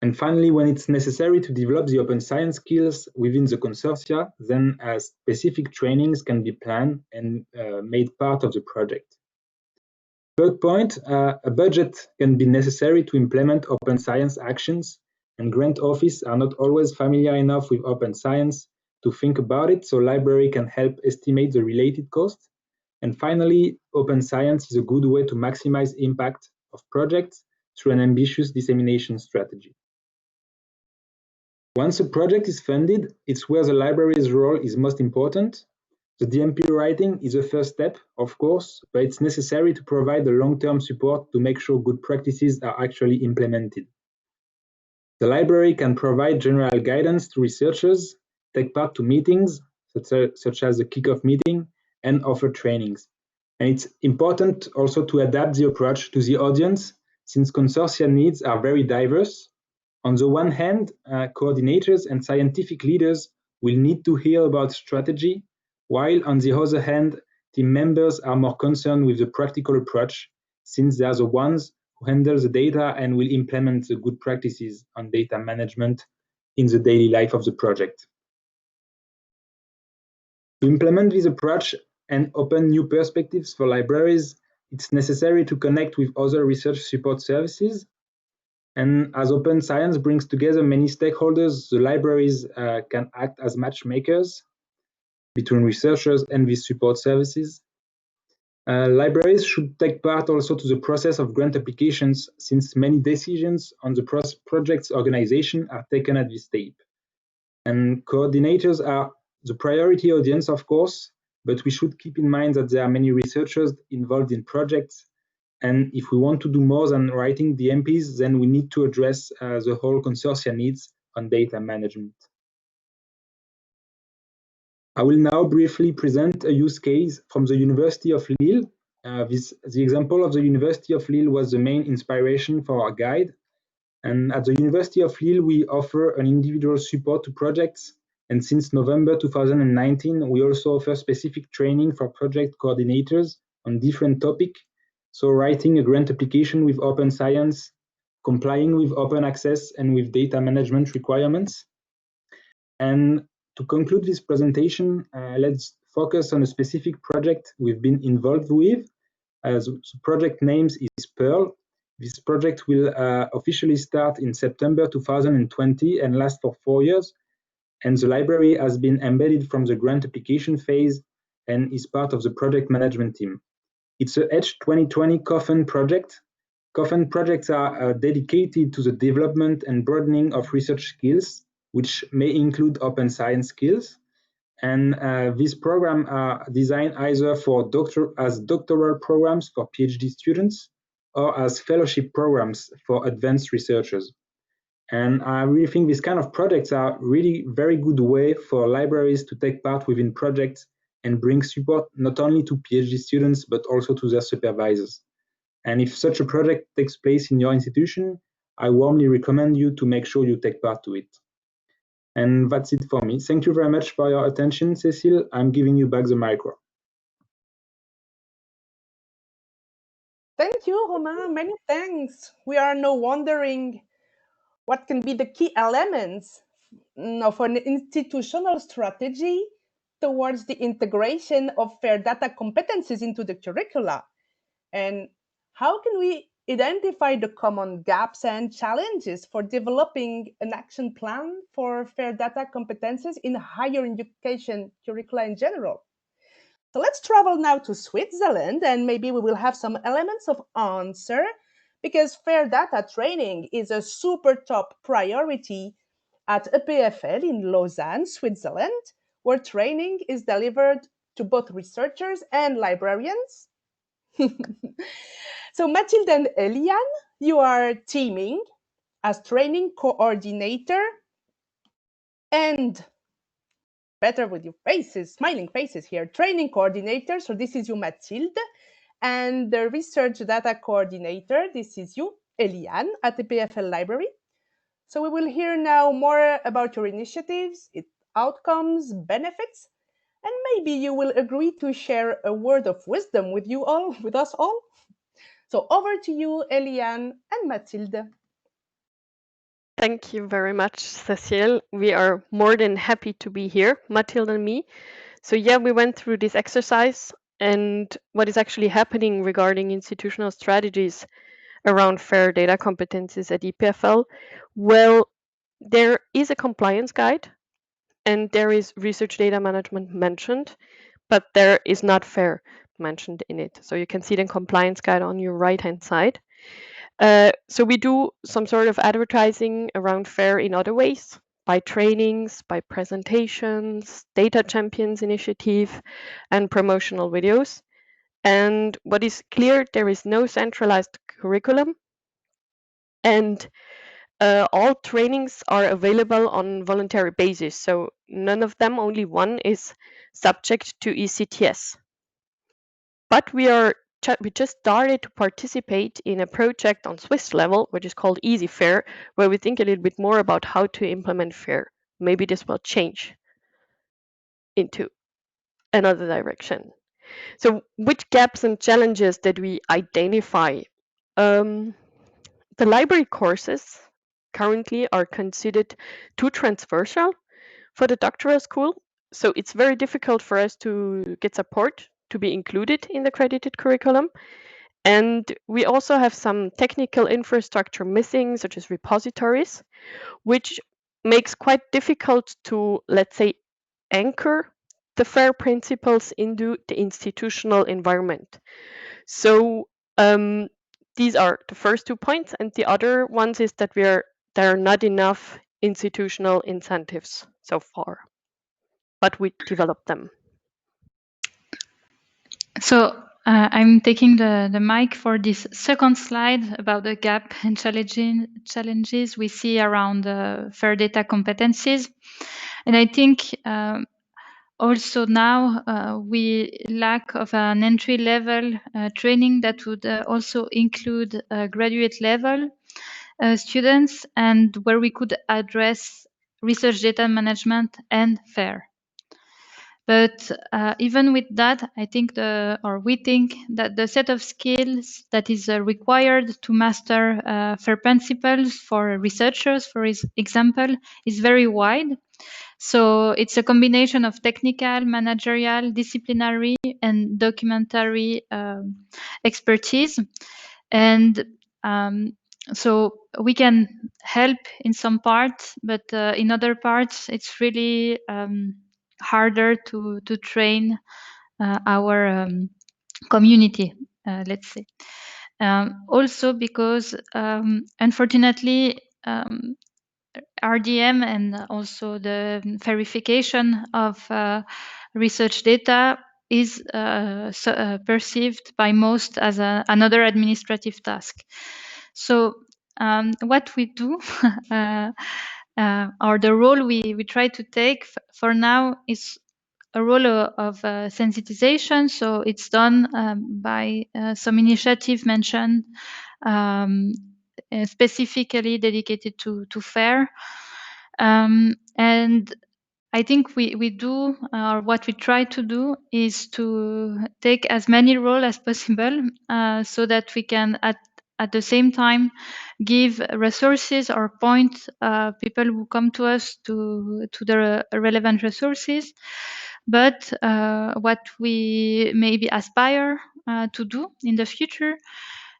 And finally, when it's necessary to develop the open science skills within the consortia, then specific trainings can be planned and made part of the project. Third point, a budget can be necessary to implement open science actions, and grant office are not always familiar enough with open science to think about it, so library can help estimate the related costs. And finally, open science is a good way to maximize impact of projects through an ambitious dissemination strategy. Once a project is funded, it's where the library's role is most important. The DMP writing is a first step, of course, but it's necessary to provide the long-term support to make sure good practices are actually implemented. The library can provide general guidance to researchers, take part to meetings, such as the kickoff meeting, and offer trainings. And it's important also to adapt the approach to the audience, since consortia needs are very diverse. On the one hand, coordinators and scientific leaders will need to hear about strategy, while on the other hand, team members are more concerned with the practical approach, since they are the ones who handle the data and will implement the good practices on data management in the daily life of the project. To implement this approach and open new perspectives for libraries, it's necessary to connect with other research support services. And as open science brings together many stakeholders, the libraries can act as matchmakers between researchers and these support services. Libraries should take part also to the process of grant applications, since many decisions on the project's organization are taken at this step. And coordinators are the priority audience, of course, but we should keep in mind that there are many researchers involved in projects. And if we want to do more than writing the MPs, then we need to address the whole consortia needs on data management. I will now briefly present a use case from the University of Lille. The example of the University of Lille was the main inspiration for our guide. And at the University of Lille, we offer an individual support to projects. And since November 2019, we also offer specific training for project coordinators on different topics. So writing a grant application with open science, complying with open access and with data management requirements. And to conclude this presentation, let's focus on a specific project we've been involved with. The project name is Pearl. This project will officially start in September 2020 and last for 4 years. And the library has been embedded from the grant application phase and is part of the project management team. It's a H2020 COFN project. COFN projects are dedicated to the development and broadening of research skills, which may include open science skills. And these programs are designed either for doctoral programs for PhD students or as fellowship programs for advanced researchers. And I really think these kind of projects are really very good way for libraries to take part within projects and bring support not only to PhD students, but also to their supervisors. And if such a project takes place in your institution, I warmly recommend you to make sure you take part to it. And that's it for me. Thank you very much for your attention, Cécile. I'm giving you back the micro. Thank you, Romain. Many thanks. We are now wondering what can be the key elements of an institutional strategy towards the integration of fair data competencies into the curricula. And how can we identify the common gaps and challenges for developing an action plan for fair data competences in higher education curricula in general? So let's travel now to Switzerland and maybe we will have some elements of answer because fair data training is a super top priority at EPFL in Lausanne, Switzerland, where training is delivered to both researchers and librarians. So Mathilde and Eliane, you are teaming as training coordinator and better with your faces, smiling faces here, training coordinator. So this is you, Mathilde, and the research data coordinator. This is you, Eliane, at the PFL library. So we will hear now more about your initiatives, its outcomes, benefits, and maybe you will agree to share a word of wisdom with you all, with us all. So over to you, Eliane and Mathilde. Thank you very much, Cécile. We are more than happy to be here, Mathilde and me. So yeah, we went through this exercise and what is actually happening regarding institutional strategies around fair data competencies at EPFL. Well, there is a compliance guide and there is research data management mentioned, but there is not fair mentioned in it. So you can see the compliance guide on your right-hand side. So we do some sort of advertising around FAIR in other ways, by trainings, by presentations, data champions initiative, and promotional videos. And what is clear, there is no centralized curriculum, and all trainings are available on voluntary basis. So none of them, only one, is subject to ECTS. But we just started to participate in a project on Swiss level, which is called Easy Fair, where we think a little bit more about how to implement FAIR. Maybe this will change. into another direction. So which gaps and challenges did we identify? The library courses currently are considered too transversal for the doctoral school. So it's very difficult for us to get support to be included in the credited curriculum. And we also have some technical infrastructure missing, such as repositories, which makes quite difficult to, let's say, anchor the FAIR principles into the institutional environment. So these are the first 2 points, and the other ones is that there are not enough institutional incentives so far, but we developed them. So I'm taking the mic for this second slide about the gap and challenges we see around FAIR data competencies. And I think also now we lack of an entry level training that would also include graduate level students, and where we could address research data management and FAIR. But even with that, I think we think that the set of skills that is required to master FAIR principles for researchers, for example, is very wide. So it's a combination of technical, managerial, disciplinary, and documentary expertise. And so we can help in some parts, but in other parts, it's really harder to train our community, let's say. Also because unfortunately, RDM and also the verification of research data is perceived by most as another administrative task. So what we do or the role we try to take for now is a role of sensitization. So it's done by some initiative mentioned specifically dedicated to FAIR. And I think we do, or what we try to do is to take as many roles as possible so that we can at the same time give resources or point people who come to us to the relevant resources. But what we maybe aspire to do in the future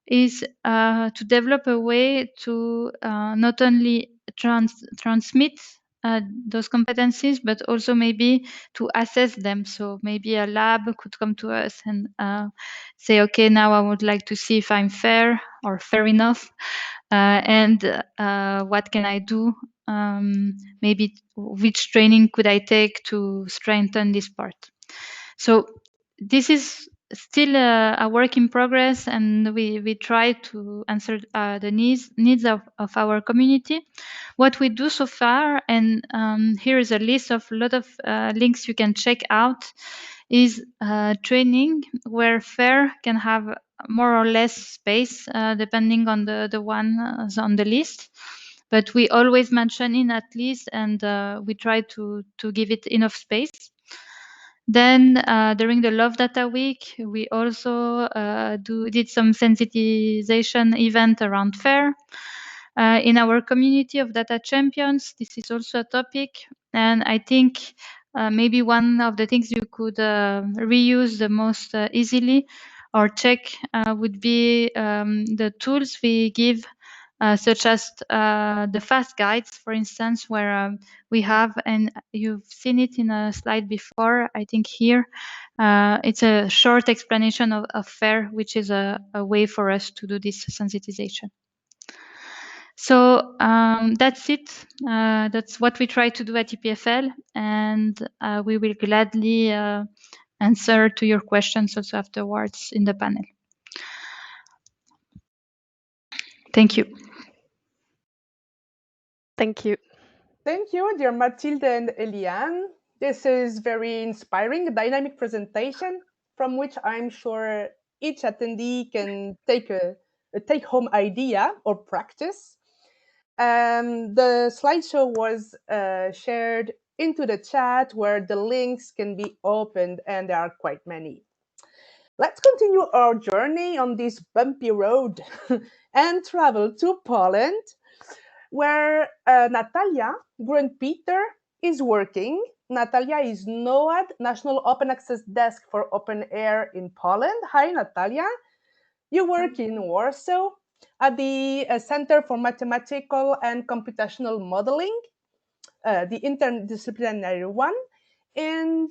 is to develop a way to not only transmit those competencies, but also maybe to assess them. So maybe a lab could come to us and say, okay, now I would like to see if I'm fair or fair enough. And what can I do? Maybe which training could I take to strengthen this part? So this is still a work in progress, and we try to answer the needs of our community. What we do so far, and here is a list of a lot of links you can check out, is training where FAIR can have more or less space depending on the one on the list. But we always mention in at least, and we try to give it enough space. Then during the Love Data Week, we also did some sensitization event around FAIR. In our community of data champions, this is also a topic. And I think maybe one of the things you could reuse the most easily or check would be the tools we give, such as the fast guides, for instance, where we have, and you've seen it in a slide before, I think here, it's a short explanation of FAIR, which is a way for us to do this sensitization. So that's it. That's what we try to do at EPFL, and we will gladly answer to your questions also afterwards in the panel. Thank you. Thank you. Thank you, dear Mathilde and Eliane. This is very inspiring, a dynamic presentation from which I'm sure each attendee can take a take-home idea or practice. The slideshow was shared into the chat where the links can be opened, and there are quite many. Let's continue our journey on this bumpy road and travel to Poland, where Natalia Grund-Peter is working. Natalia is NOAD, National Open Access Desk for Open Air in Poland. Hi, Natalia. You work in Warsaw at the Center for Mathematical and Computational Modeling, the interdisciplinary one, and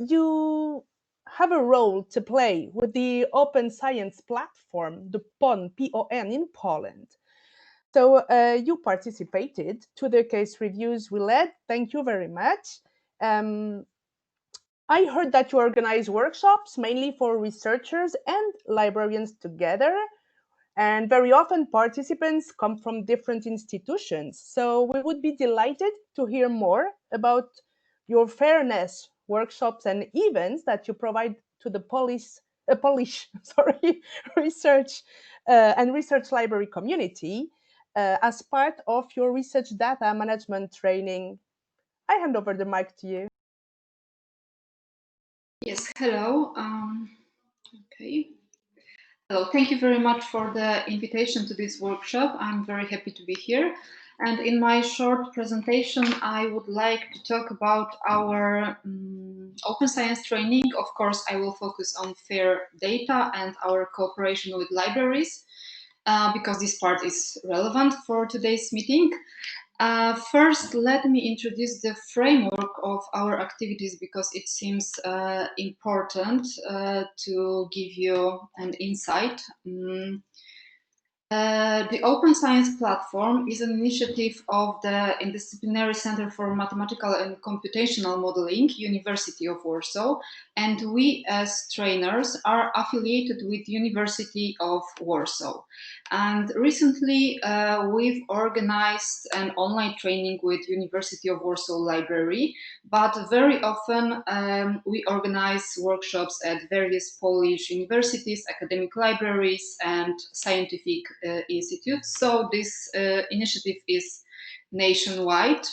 you have a role to play with the open science platform, the PON, P-O-N, in Poland. So you participated to the case reviews we led. Thank you very much. I heard that you organize workshops mainly for researchers and librarians together. And very often participants come from different institutions. So we would be delighted to hear more about your fairness workshops and events that you provide to the Polish research and research library community as part of your research data management training. I hand over the mic to you. Yes, hello. Okay. Hello, thank you very much for the invitation to this workshop. I'm very happy to be here. And in my short presentation, I would like to talk about our open science training. Of course, I will focus on FAIR data and our cooperation with libraries, because this part is relevant for today's meeting. First, let me introduce the framework of our activities because it seems important to give you an insight. The Open Science Platform is an initiative of the Interdisciplinary Center for Mathematical and Computational Modeling, University of Warsaw, and we as trainers are affiliated with University of Warsaw. And recently we've organized an online training with University of Warsaw Library, but very often we organize workshops at various Polish universities, academic libraries, and scientific institutes. So this initiative is nationwide.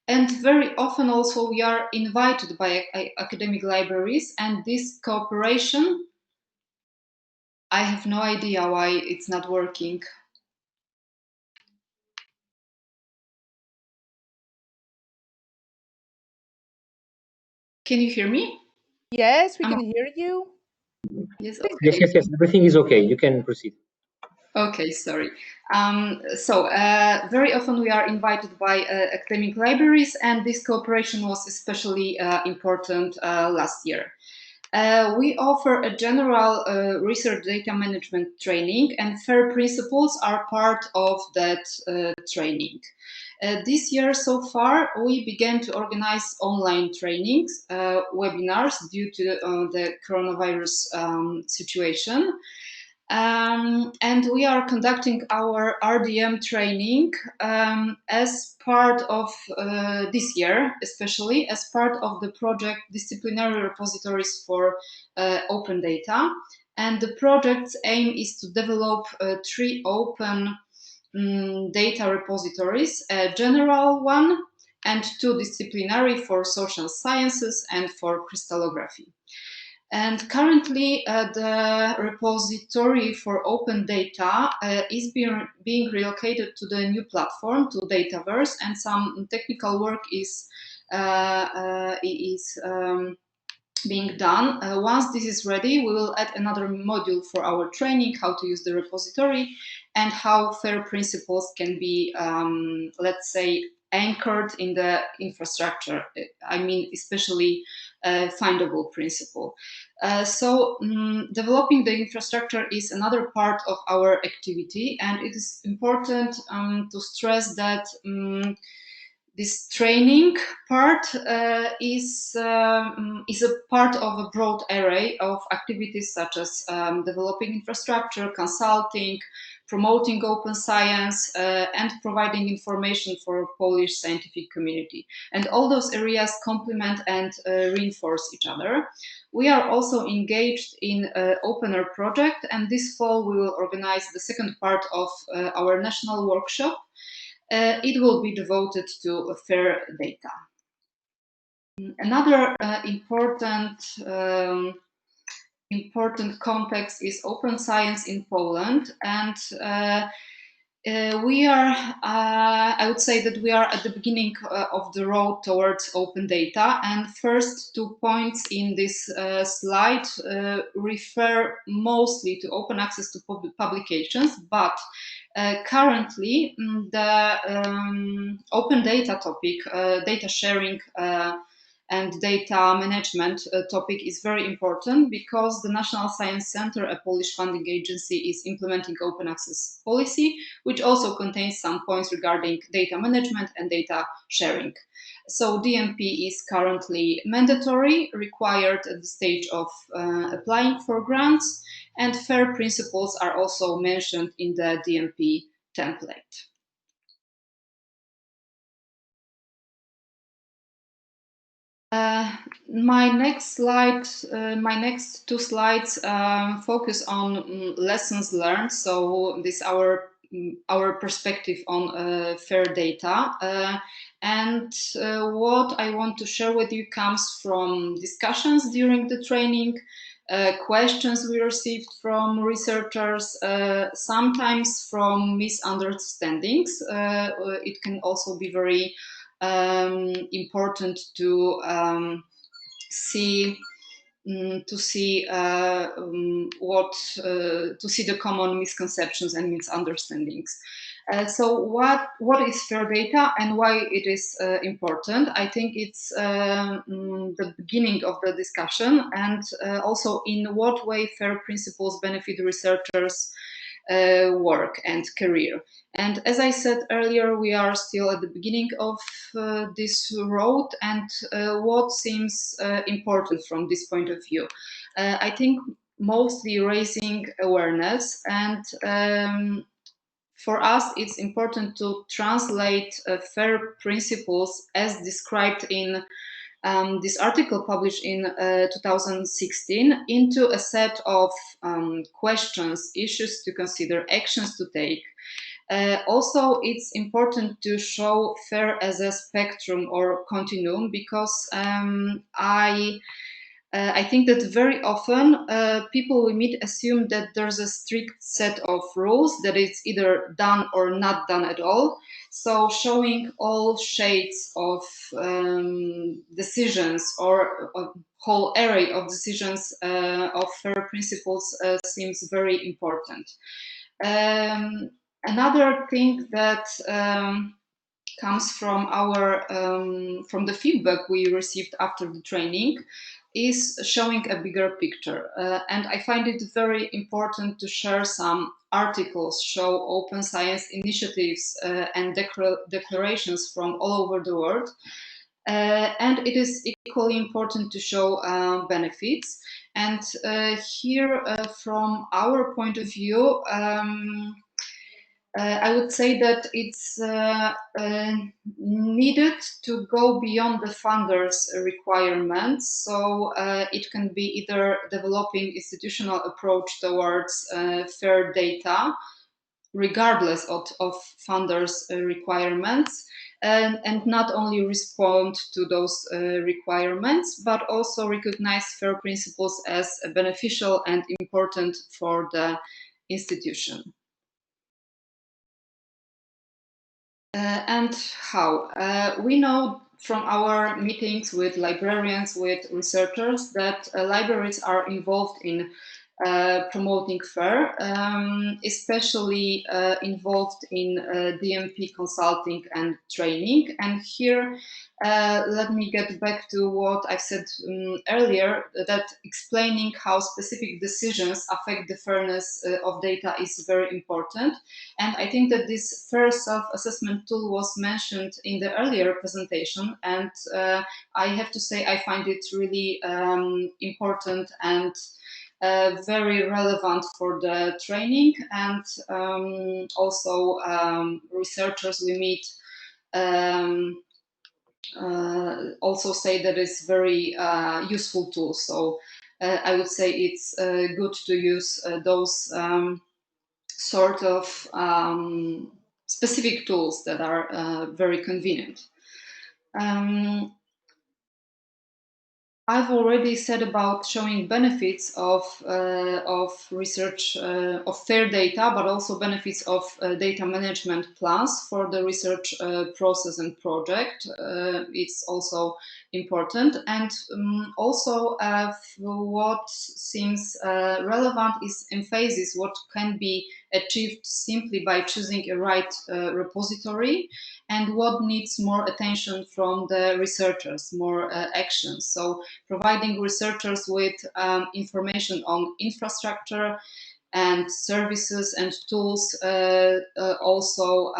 And very often also we are invited by academic libraries, and this cooperation, I have no idea why it's not working. Can you hear me? Yes, we can hear you. Yes, okay. Yes. Everything is okay. You can proceed. Okay, sorry. Very often we are invited by academic libraries, and this cooperation was especially important last year. We offer a general research data management training, and FAIR principles are part of that training. This year so far, we began to organize online trainings, webinars due to the coronavirus situation. And we are conducting our RDM training as part of this year, especially as part of the project Disciplinary Repositories for Open Data. And the project's aim is to develop 3 open data repositories, a general one and 2 disciplinary for social sciences and for crystallography. And currently, the repository for open data is being relocated to the new platform, to Dataverse, and some technical work is being done. Once this is ready, we will add another module for our training, how to use the repository, and how FAIR principles can be, let's say, anchored in the infrastructure. I mean, especially findable principle. Developing the infrastructure is another part of our activity, and it is important to stress that this training part is a part of a broad array of activities such as developing infrastructure, consulting, promoting open science, and providing information for Polish scientific community. And all those areas complement and reinforce each other. We are also engaged in an Opener project, and this fall we will organize the second part of our national workshop. it will be devoted to fair data. Another important context is open science in Poland, and we are, I would say that we are at the beginning of the road towards open data. And first 2 points in this slide refer mostly to open access to publications, but currently the open data topic, data sharing and data management topic is very important, because the National Science Center, a Polish funding agency, is implementing open access policy, which also contains some points regarding data management and data sharing. So DMP is currently mandatory, required at the stage of applying for grants, and FAIR principles are also mentioned in the DMP template. My next two slides focus on lessons learned. So this our perspective on fair data. And what I want to share with you comes from discussions during the training, questions we received from researchers, sometimes from misunderstandings. It can also be very important to see the common misconceptions and misunderstandings. So what is fair data and why it is important? I think it's the beginning of the discussion, and also in what way FAIR principles benefit researchers' work and career. And as I said earlier, we are still at the beginning of this road, and what seems important from this point of view? I think mostly raising awareness, and for us it's important to translate FAIR principles as described in this article published in 2016 into a set of questions, issues to consider, actions to take. Also, it's important to show FAIR as a spectrum or continuum, because I think that very often people we meet assume that there's a strict set of rules, that it's either done or not done at all. So showing all shades of decisions, or a whole array of decisions of FAIR principles seems very important. Another thing that comes from from the feedback we received after the training is showing a bigger picture. And I find it very important to share some articles, show open science initiatives and declarations from all over the world. And it is equally important to show benefits. And here, from our point of view, I would say that it's needed to go beyond the funders' requirements. So it can be either developing institutional approach towards fair data, regardless of funders' requirements, and not only respond to those requirements, but also recognize FAIR principles as beneficial and important for the institution. And how? We know from our meetings with librarians, with researchers, that libraries are involved in promoting FAIR, especially involved in DMP consulting and training. And here, let me get back to what I said earlier, that explaining how specific decisions affect the fairness of data is very important. And I think that this FAIR self-assessment tool was mentioned in the earlier presentation, and I have to say I find it really important and very relevant for the training. And also researchers we meet also say that it's very useful tool. So I would say it's good to use those sort of specific tools that are very convenient. I've already said about showing benefits of research of fair data, but also benefits of data management plus for the research process and project. It's also important, and also what seems relevant is emphasis what can be achieved simply by choosing a right repository, and what needs more attention from the researchers, more actions. So providing researchers with information on infrastructure and services and tools also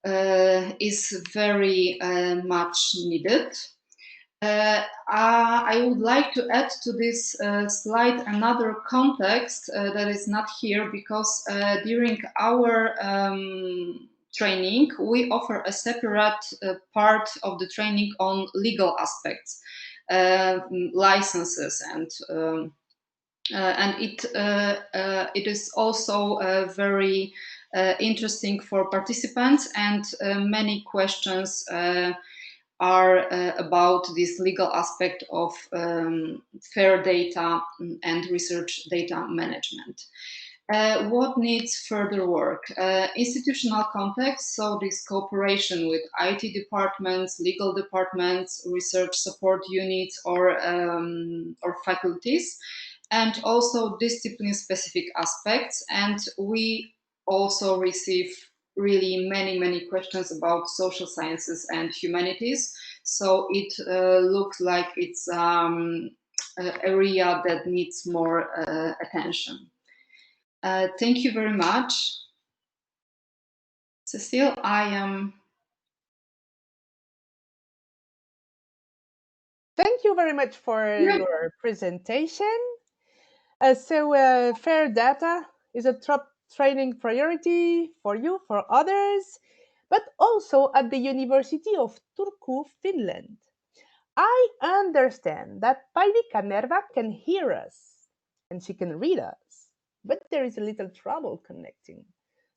is very much needed. I would like to add to this slide another context that is not here, because during our training, we offer a separate part of the training on legal aspects, licenses, and it is also very interesting for participants, and many questions are about this legal aspect of fair data and research data management. What needs further work? Institutional context, so this cooperation with IT departments, legal departments, research support units, or faculties, and also discipline-specific aspects. And we also receive really many questions about social sciences and humanities. So it looks like it's an area that needs more attention. Thank you very much. Cecile, I am... Thank you very much for your presentation. Fair data is a top training priority for you, for others, but also at the University of Turku, Finland. I understand that Päivi Kanerva can hear us and she can read us, but there is a little trouble connecting.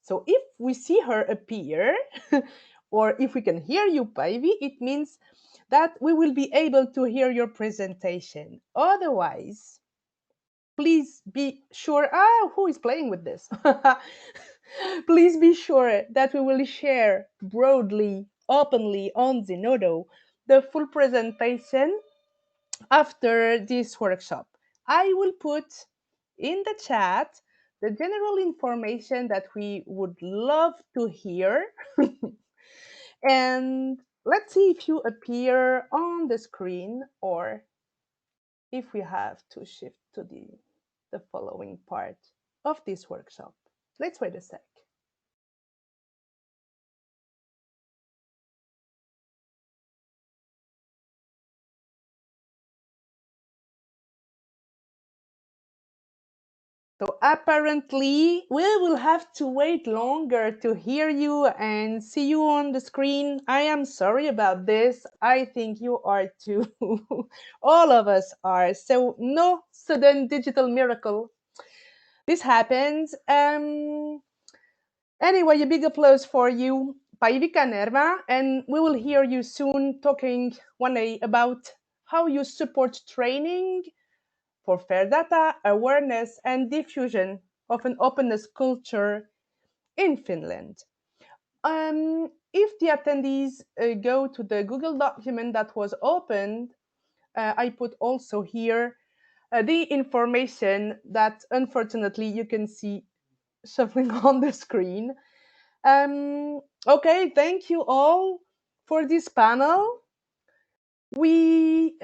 So if we see her appear, or if we can hear you, Päivi, it means that we will be able to hear your presentation. Otherwise, please be sure, who is playing with this? Please be sure that we will share broadly, openly on Zenodo the full presentation after this workshop. I will put in the chat the general information that we would love to hear. And let's see if you appear on the screen, or if we have to shift to the following part of this workshop. Let's wait a sec. So apparently we will have to wait longer to hear you and see you on the screen. I am sorry about this. I think you are too. All of us are. So no sudden digital miracle. This happens. Anyway, a big applause for you, Päivi Kanerva, and we will hear you soon talking one day about how you support training for fair data, awareness, and diffusion of an openness culture in Finland. If the attendees go to the Google document that was opened, I put also here the information that unfortunately you can see shuffling on the screen. Okay, thank you all for this panel. We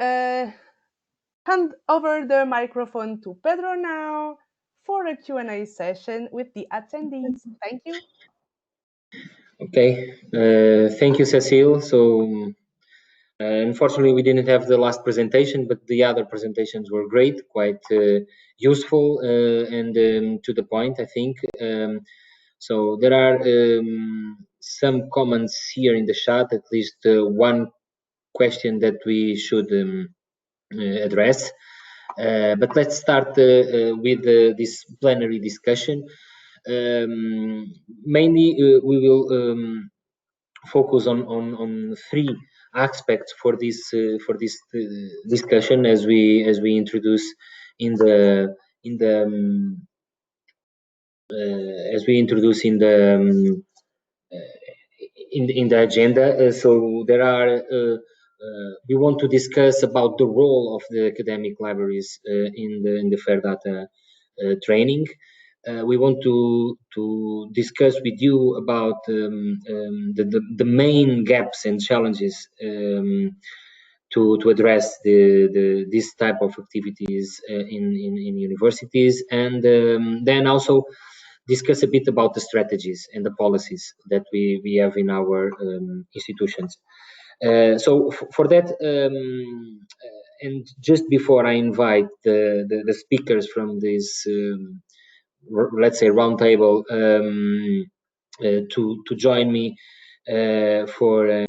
hand over the microphone to Pedro now for a Q&A session with the attendees. Thank you. Okay, thank you, Cecile. So unfortunately, we didn't have the last presentation, but the other presentations were great, quite useful and to the point, I think. So there are some comments here in the chat, at least one question that we should address. But let's start with this plenary discussion. Mainly, we will focus on three aspects for this discussion, as we introduce in the as we introduce in the in the agenda. So there are we want to discuss about the role of the academic libraries in the FAIR data training. We want to discuss with you about the main gaps and challenges to address this type of activities in universities, and then also discuss a bit about the strategies and the policies that we have in our institutions. So for that, and just before I invite the speakers from this, let's say, roundtable to join me for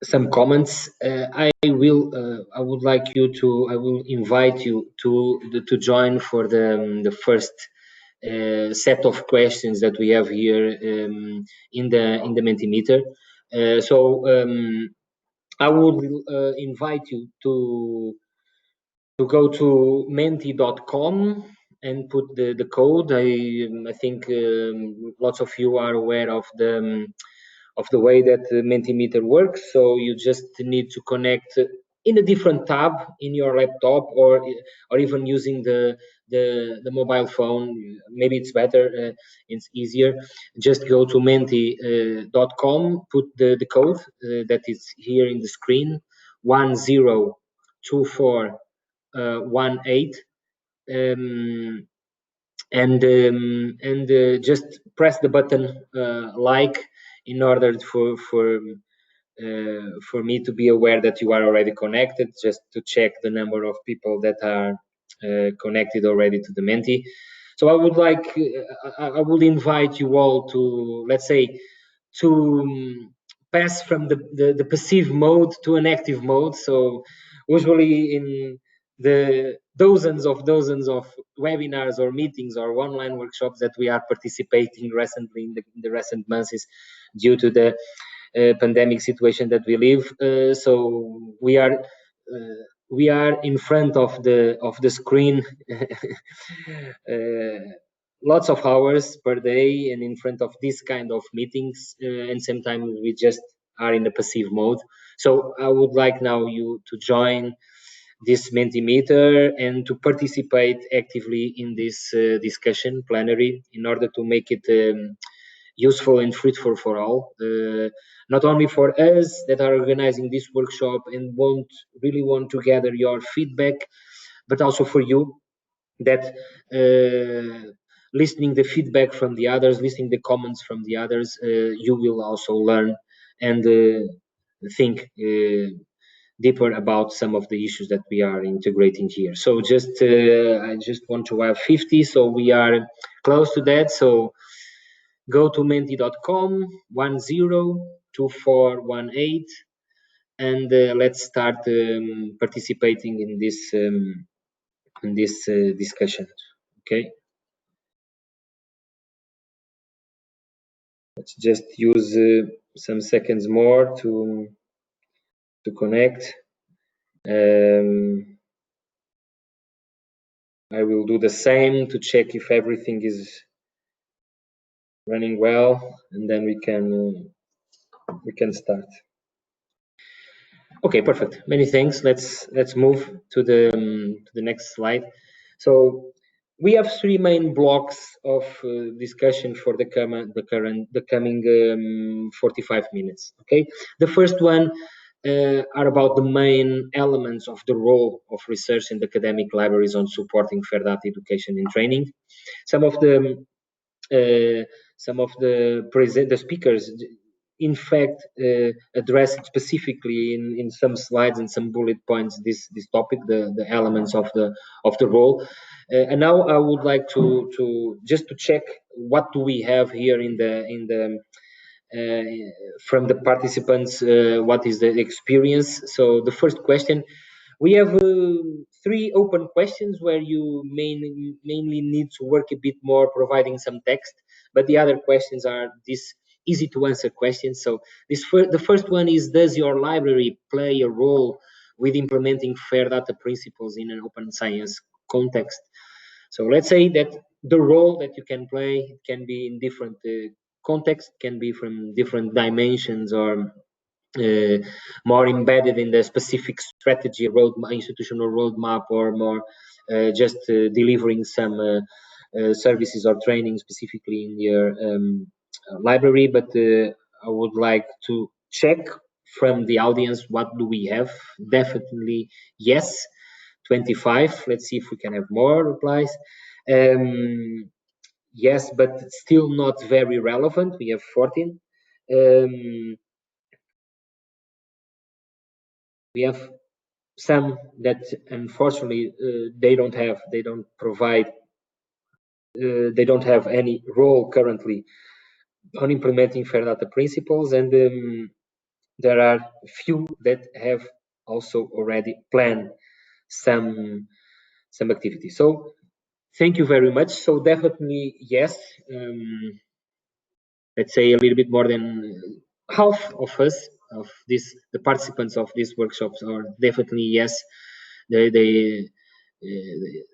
some comments, I would like you to, I will invite you to join for the first set of questions that we have here in the Mentimeter. So I would invite you to go to menti.com and put the code. I think lots of you are aware of the way that the Mentimeter works. So you just need to connect in a different tab in your laptop, or even using the mobile phone. Maybe it's better, it's easier. Just go to menti.com, put the code that is here in the screen, 102418, and just press the button like, in order for me to be aware that you are already connected, just to check the number of people that are connected already to the Menti. So I would like, I would invite you all to, let's say, to pass from the passive mode to an active mode. So usually in the dozens of webinars or meetings or online workshops that we are participating recently in the recent months, due to the pandemic situation that we live, so we are in front of the screen lots of hours per day, and in front of this kind of meetings, and sometimes we just are in a passive mode. So I would like now you to join this Mentimeter and to participate actively in this discussion plenary, in order to make it useful and fruitful for all, not only for us that are organizing this workshop and really want to gather your feedback, but also for you that listening the feedback from the others, listening the comments from the others, you will also learn and think deeper about some of the issues that we are integrating here. So just I just want to have 50, so we are close to that. So go to menti.com 102418, and let's start participating in this discussion. Okay, let's just use some seconds more to connect. I will do the same to check if everything is running well, and then we can start. Okay, perfect. Many thanks. Let's move to the next slide. So we have three main blocks of discussion for the coming 45 minutes. Okay, the first one are about the main elements of the role of research and academic libraries on supporting fair data education and training. Some of the speakers, in fact, addressed specifically in some slides and some bullet points this topic, the elements of the role. And now I would like to just to check what do we have here in the from the participants, what is the experience. So the first question, we have 3 open questions where you mainly need to work a bit more providing some text, but the other questions are these easy to answer questions. So the first one is, does your library play a role with implementing fair data principles in an open science context? So let's say that the role that you can play can be in different contexts, can be from different dimensions, or more embedded in the specific strategy, institutional roadmap, or more just delivering some services or training specifically in your library. But I would like to check from the audience, what do we have? Definitely yes, 25. Let's see if we can have more replies. Yes, but still not very relevant. We have 14. We have some that unfortunately they don't have any role currently on implementing fair data principles, and there are few that have also already planned some activities. So thank you very much. So definitely yes, let's say a little bit more than half of us, of the participants of these workshops, are definitely yes. The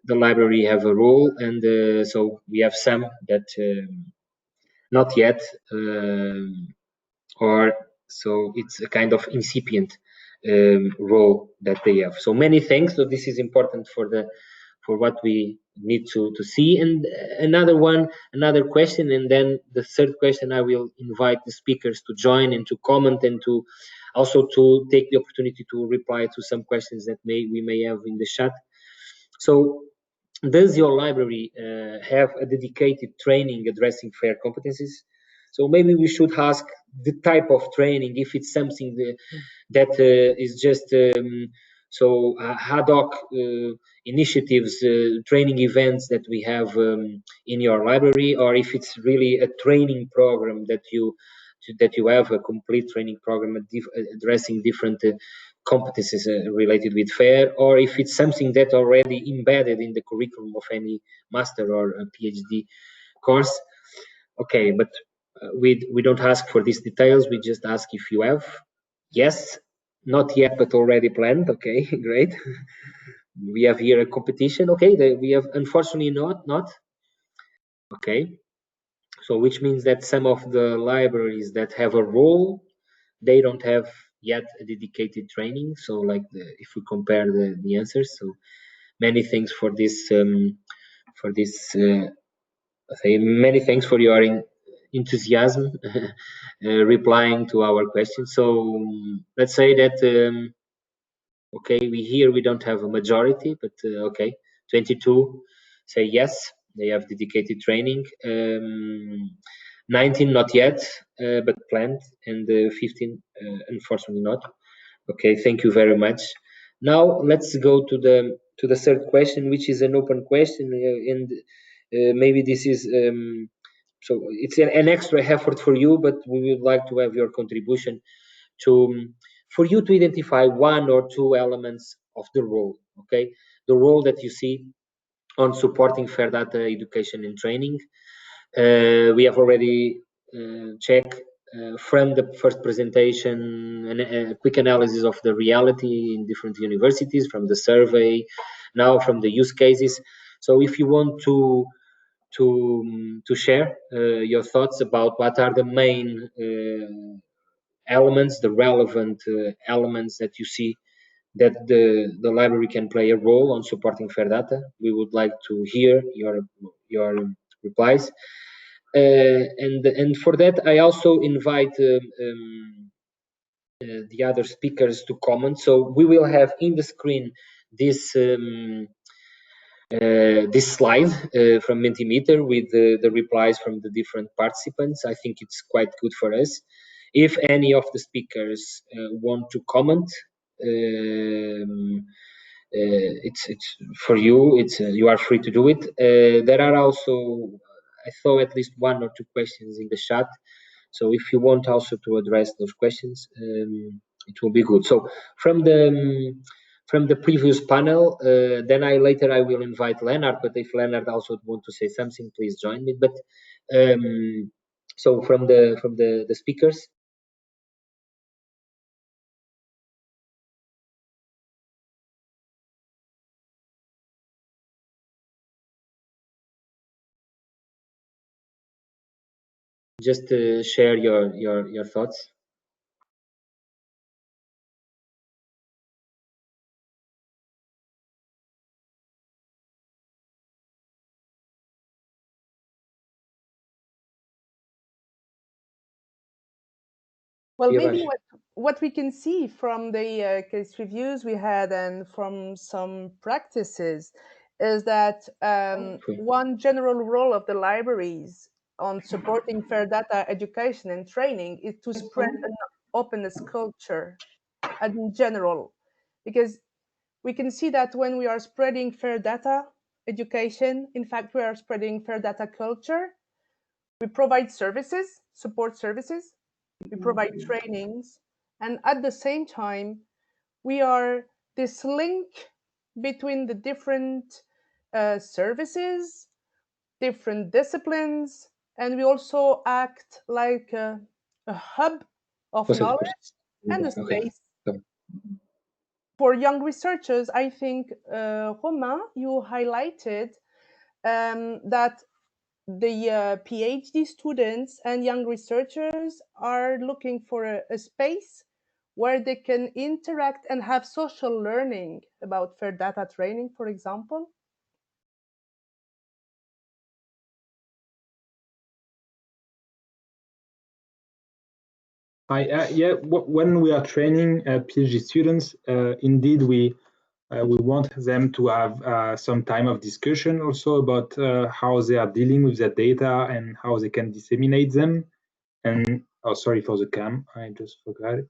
library have a role, and so we have some that not yet, or so it's a kind of incipient role that they have. So many thanks. So this is important for what we need to see. And another question, and then the third question, I will invite the speakers to join and to comment, and to also to take the opportunity to reply to some questions that we may have in the chat. So does your library have a dedicated training addressing fair competencies? So maybe we should ask the type of training, if it's something that is just so ad hoc initiatives, training events that we have in your library, or if it's really a training program that you have a complete training program addressing different competencies related with FAIR, or if it's something that already embedded in the curriculum of any master or a PhD course. Okay, but we don't ask for these details. We just ask if you have. Yes, not yet, but already planned. Okay, great. We have here a competition. Okay, we have unfortunately not. Okay, so which means that some of the libraries that have a role, they don't have yet a dedicated training. So like if we compare the answers, so many thanks for this many thanks for your enthusiasm replying to our questions. So let's say that okay, we don't have a majority, but okay, 22 say yes, they have dedicated training. 19 not yet, but planned, and 15 unfortunately not. Okay, thank you very much. Now let's go to the third question, which is an open question, and maybe this is so it's an extra effort for you, but we would like to have your contribution for you to identify one or two elements of the role. Okay, the role that you see on supporting fair data education and training. We have already checked from the first presentation a quick analysis of the reality in different universities, from the survey, now from the use cases. So if you want to share your thoughts about what are the main elements, the relevant elements that you see that the library can play a role on supporting fair data, we would like to hear your replies. And for that, I also invite the other speakers to comment. So we will have in the screen this this slide from Mentimeter with the replies from the different participants. I think it's quite good for us. If any of the speakers want to comment, it's for you. You are free to do it. There are also, I saw at least one or two questions in the chat. So if you want also to address those questions, it will be good. So from from the previous panel. Then later I will invite Leonard, but if Leonard also want to say something, please join me. But so from the speakers. Just share your thoughts. Well, maybe what we can see from the case reviews we had and from some practices is that one general role of the libraries on supporting fair data education and training is to spread an openness culture in general, because we can see that when we are spreading fair data education, in fact, we are spreading fair data culture. We provide services, support services, we provide trainings, and at the same time, we are this link between the different services, different disciplines, and we also act like a hub of knowledge and a space. For young researchers, I think, Romain, you highlighted that the PhD students and young researchers are looking for a space where they can interact and have social learning about fair data training, for example. Yeah, when we are training PhD students, indeed we want them to have some time of discussion also about how they are dealing with their data and how they can disseminate them. And oh, sorry for the cam, I just forgot it.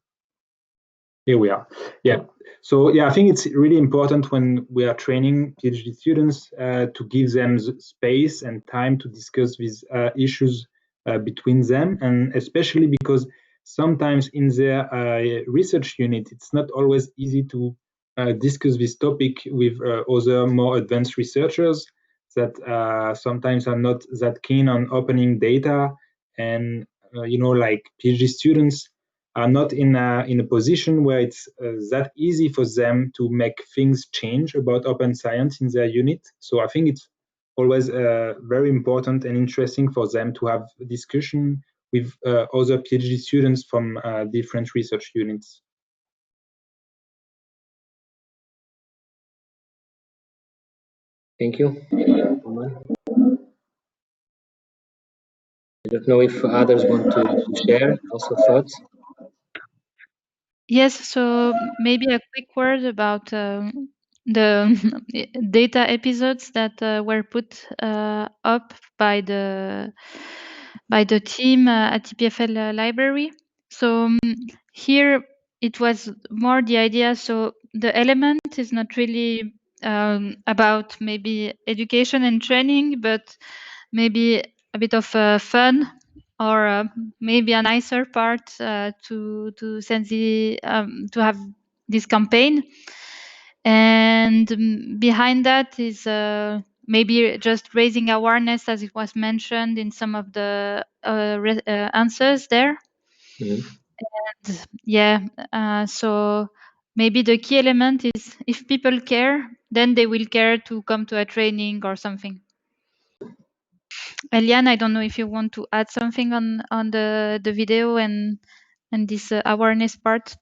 Here we are. Yeah. So yeah, I think it's really important when we are training PhD students to give them space and time to discuss these issues between them, and especially because sometimes in their research unit, it's not always easy to discuss this topic with other more advanced researchers that sometimes are not that keen on opening data, and you know, like PhD students are not in a position where it's that easy for them to make things change about open science in their unit. So I think it's always very important and interesting for them to have a discussion with other PhD students from different research units. Thank you. I don't know if others want to share also thoughts. Yes, so maybe a quick word about the data episodes that were put up by the team at EPFL library. So here it was more the idea. So the element is not really about maybe education and training, but maybe a bit of fun, or maybe a nicer part to send to have this campaign. And behind that is maybe just raising awareness, as it was mentioned in some of the answers there. Mm-hmm. And yeah, so maybe the key element is if people care, then they will care to come to a training or something. Eliane, I don't know if you want to add something on the video and this awareness part.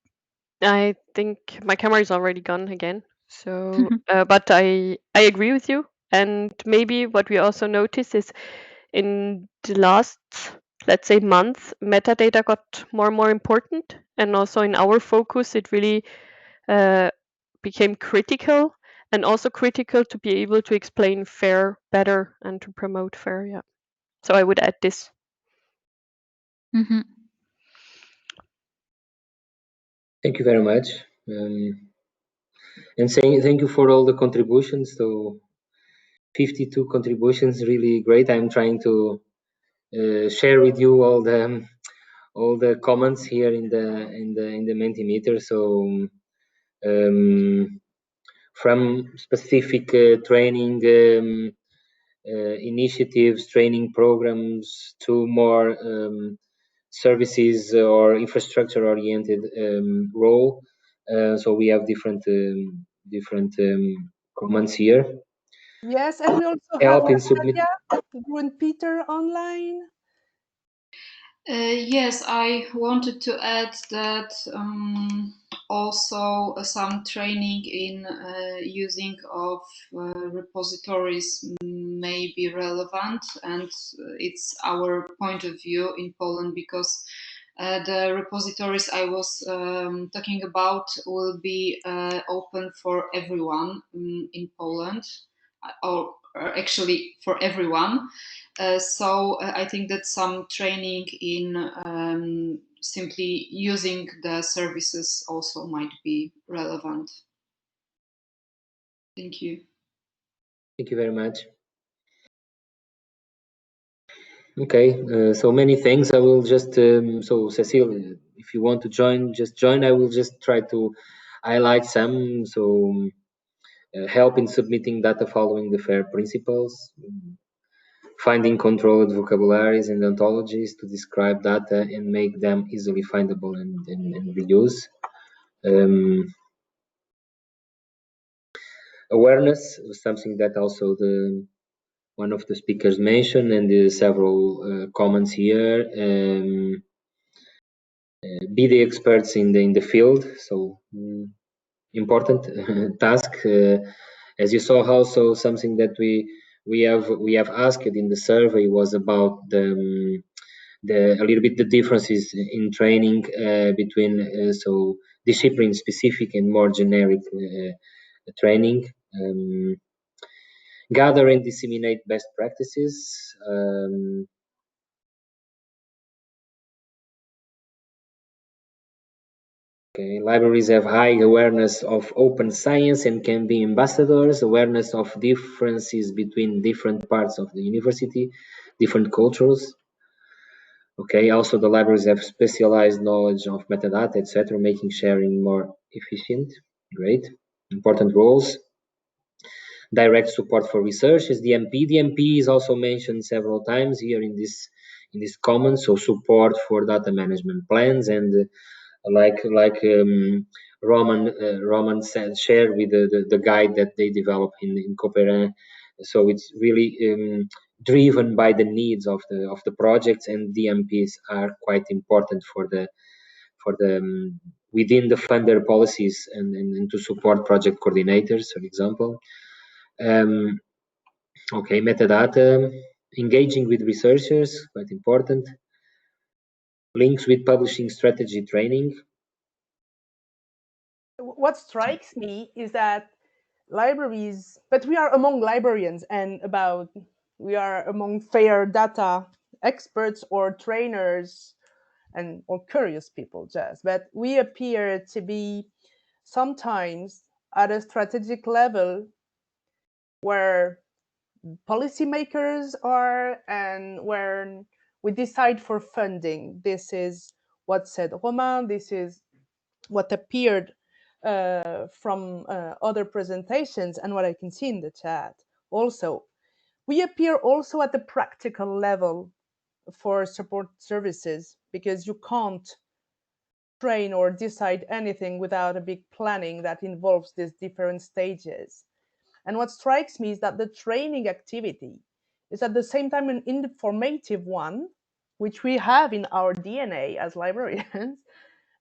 I think my camera is already gone again. So, but I agree with you. And maybe what we also notice is in the last, let's say, month, metadata got more and more important. And also in our focus, it really became critical, and also critical to be able to explain FAIR better and to promote FAIR. Yeah. So I would add this. Mm-hmm. Thank you very much. And thank you for all the contributions. So 52 contributions, really great. I'm trying to share with you all the comments here in the Mentimeter. So from specific training initiatives, training programs, to more services or infrastructure-oriented role. So we have different commands here. Yes, and we also have Help in submit. you and Peter online. Yes, I wanted to add that also some training in using of repositories may be relevant, and it's our point of view in Poland, because the repositories I was talking about will be open for everyone in Poland, or actually for everyone. So I think that some training in simply using the services also might be relevant. Thank you. Thank you very much. Okay, so many thanks. I will just, so Cecile, if you want to join, just join. I will just try to highlight some. So help in submitting data following the FAIR principles, finding controlled vocabularies and ontologies to describe data and make them easily findable and reuse. Awareness was something that also one of the speakers mentioned, and several comments here. Be the experts in the field, so important task. As you saw, also something that we have asked in the survey was about a little bit the differences in training between so discipline specific and more generic training. Gather and disseminate best practices. Okay, libraries have high awareness of open science and can be ambassadors, awareness of differences between different parts of the university, different cultures. Okay, also the libraries have specialized knowledge of metadata, etc., making sharing more efficient. Great, important roles. Direct support for researchers, DMP. DMP is also mentioned several times here in this comment. So support for data management plans, and like Roman said, shared with the guide that they developed in Coperin. So it's really driven by the needs of the projects, and DMPs are quite important for the within the funder policies and to support project coordinators, for example. Okay, metadata, engaging with researchers, quite important. Links with publishing strategy training. What strikes me is that libraries, but we are among librarians and we are among fair data experts or trainers and or curious people just, but we appear to be sometimes at a strategic level where policymakers are and where we decide for funding. This is what said Romain, this is what appeared from other presentations and what I can see in the chat. Also, we appear also at the practical level for support services, because you can't train or decide anything without a big planning that involves these different stages. And what strikes me is that the training activity is at the same time an informative one, which we have in our DNA as librarians,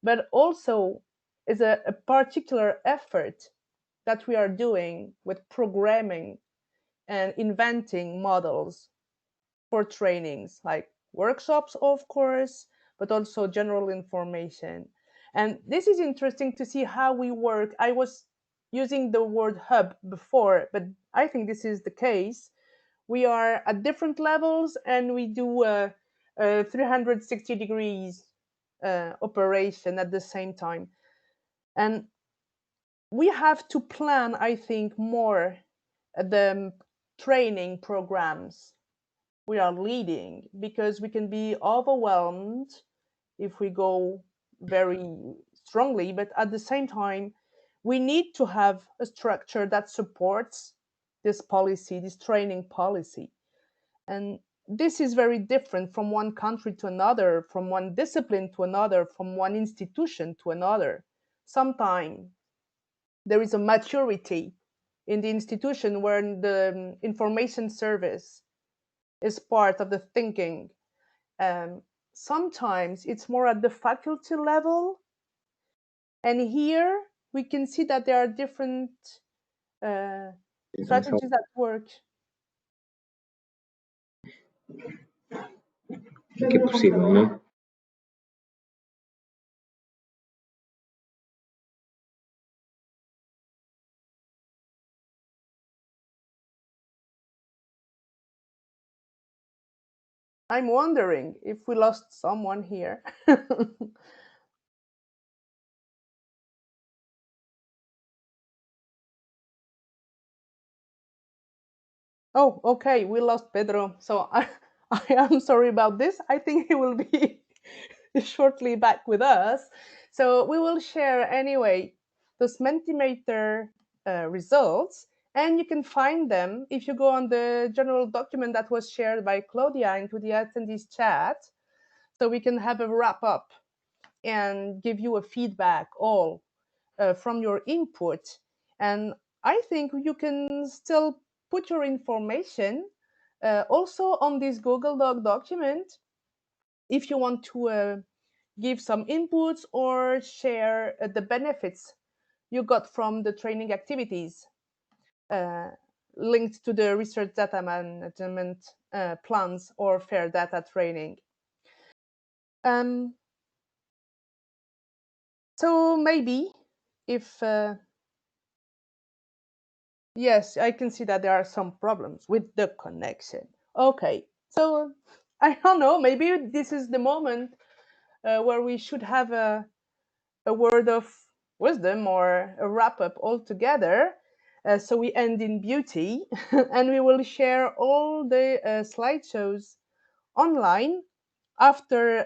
but also is a particular effort that we are doing with programming and inventing models for trainings, like workshops, of course, but also general information. And this is interesting to see how we work. I was using the word hub before, but I think this is the case. We are at different levels and we do a 360 degrees operation at the same time. And we have to plan, I think, more the training programs we are leading, because we can be overwhelmed if we go very strongly, but at the same time We need to have a structure that supports this policy, this training policy. And this is very different from one country to another, from one discipline to another, from one institution to another. Sometimes there is a maturity in the institution where the information service is part of the thinking. Sometimes it's more at the faculty level. And here we can see that there are different strategies at work. Que é possível, não? I'm wondering if we lost someone here. Oh, okay, we lost Pedro. So I am sorry about this. I think he will be shortly back with us. So we will share anyway those Mentimeter results, and you can find them if you go on the general document that was shared by Claudia into the attendees chat. So we can have a wrap up and give you a feedback all from your input. And I think you can still put your information also on this Google Doc document if you want to give some inputs or share the benefits you got from the training activities linked to the research data management plans or fair data training. So maybe if yes, I can see that there are some problems with the connection. Okay, so I don't know, maybe this is the moment where we should have a word of wisdom or a wrap up all together. So we end in beauty and we will share all the slideshows online after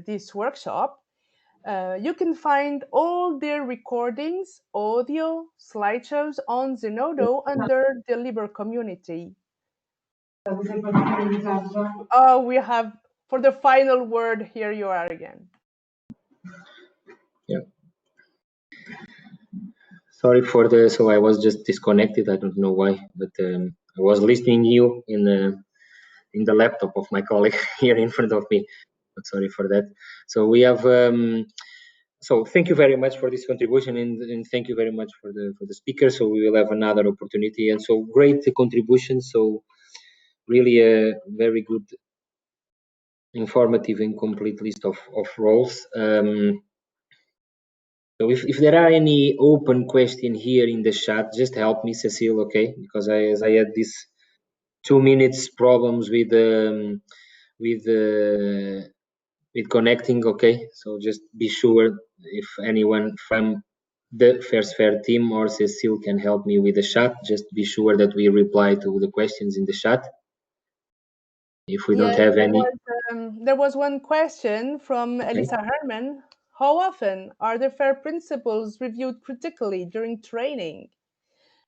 this workshop. You can find all their recordings, audio, slideshows on Zenodo under the LIBER community. We have, for the final word, here you are again. Yeah. Sorry for the, so I was just disconnected. I don't know why, but I was listening you in the laptop of my colleague here in front of me. But sorry for that. So we have. So thank you very much for this contribution, and thank you very much for the speaker. So we will have another opportunity, and so great contribution. So really a very good, informative and complete list of roles. So if there are any open question here in the chat, just help me, Cecile, okay? Because as I had this 2 minutes problems with connecting, okay? So just be sure if anyone from the First Fair team or Cecile can help me with the chat, just be sure that we reply to the questions in the chat. If we don't have any. There was one question from Elisa Herman. How often are the FAIR principles reviewed critically during training?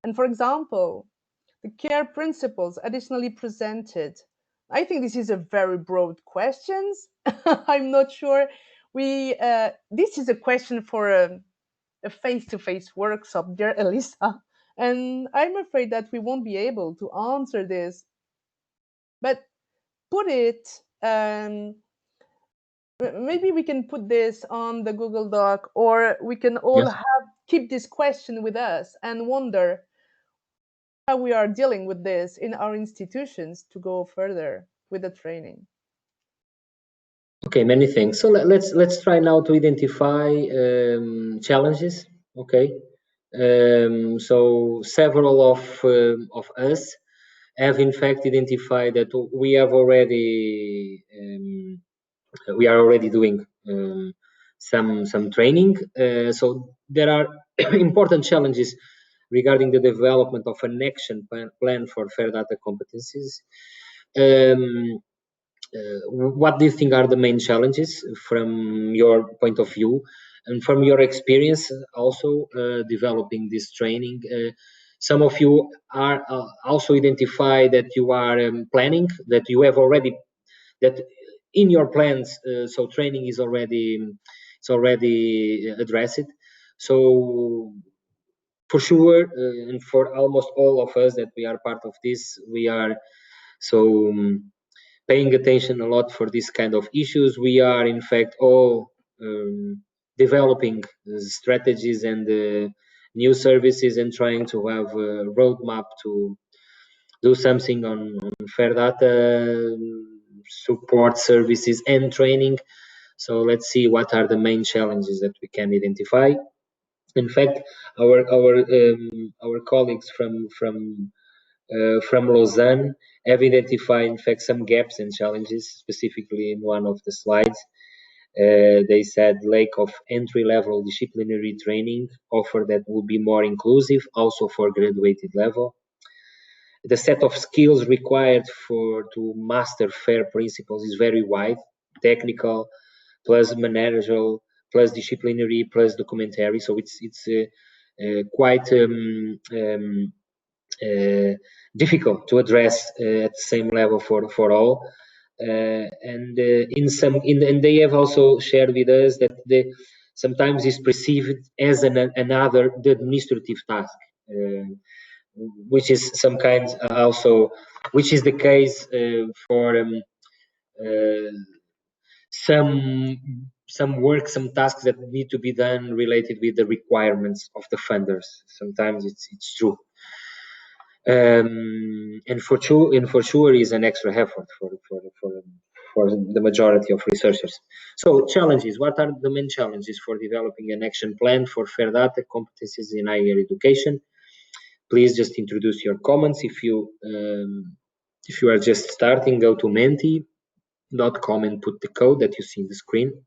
And for example, the CARE principles additionally presented. I think this is a very broad question. I'm not sure. This is a question for a face-to-face workshop, dear Elisa. And I'm afraid that we won't be able to answer this. But put it, maybe we can put this on the Google Doc, or we can all keep this question with us and wonder how we are dealing with this in our institutions to go further with the training. Okay, many thanks. So let's try now to identify challenges. Okay, so several of us have in fact identified that we are already doing some training. So there are important challenges regarding the development of an action plan for fair data competencies. What do you think are the main challenges from your point of view? and from your experience also developing this training, some of you are also identify that you are planning, that you have already, that in your plans, so training is already, it's already addressed. So for sure, and for almost all of us that we are part of this, we are so paying attention a lot for this kind of issues. We are in fact all developing strategies and new services and trying to have a roadmap to do something on fair data, support services and training. So let's see what are the main challenges that we can identify. In fact, our colleagues from Lausanne have identified, in fact, some gaps and challenges, specifically in one of the slides. They said lack of entry-level disciplinary training offer that would be more inclusive, also for graduated level. The set of skills required to master FAIR principles is very wide, technical, plus managerial, plus disciplinary, plus documentary. So it's quite difficult to address at the same level for all. And they have also shared with us that sometimes is perceived as another administrative task, which is some kind also, which is the case for some work, some tasks that need to be done related with the requirements of the funders. Sometimes it's true. And for sure is an extra effort for the majority of researchers. So challenges, what are the main challenges for developing an action plan for fair data competencies in higher education? Please just introduce your comments. If you are just starting, go to menti.com and put the code that you see in the screen.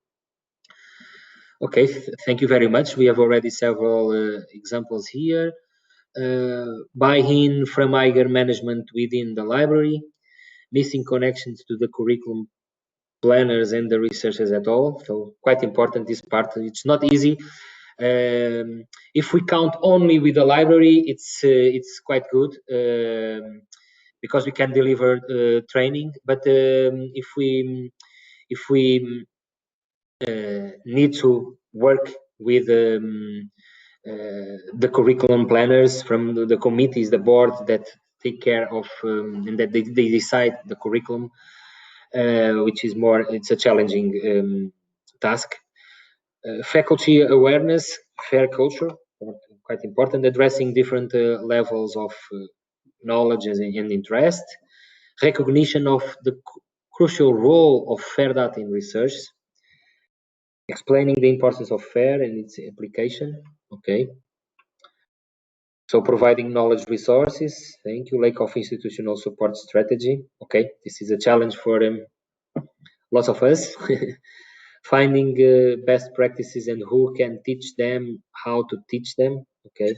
Okay, thank you very much. We have already several examples here. Buy-in from higher management within the library, missing connections to the curriculum planners and the researchers at all. So quite important, this part. It's not easy. If we count only with the library, it's quite good because we can deliver training. But if we need to work with the curriculum planners from the committees, the board that take care of and that they decide the curriculum, which is more, it's a challenging task. Faculty awareness, fair culture, quite important, addressing different levels of knowledge and interest. Recognition of the crucial role of fair data in research. Explaining the importance of FAIR and its application. Okay. So providing knowledge resources. Thank you. Lack of institutional support strategy. Okay. This is a challenge for lots of us. Finding best practices and who can teach them, how to teach them. Okay.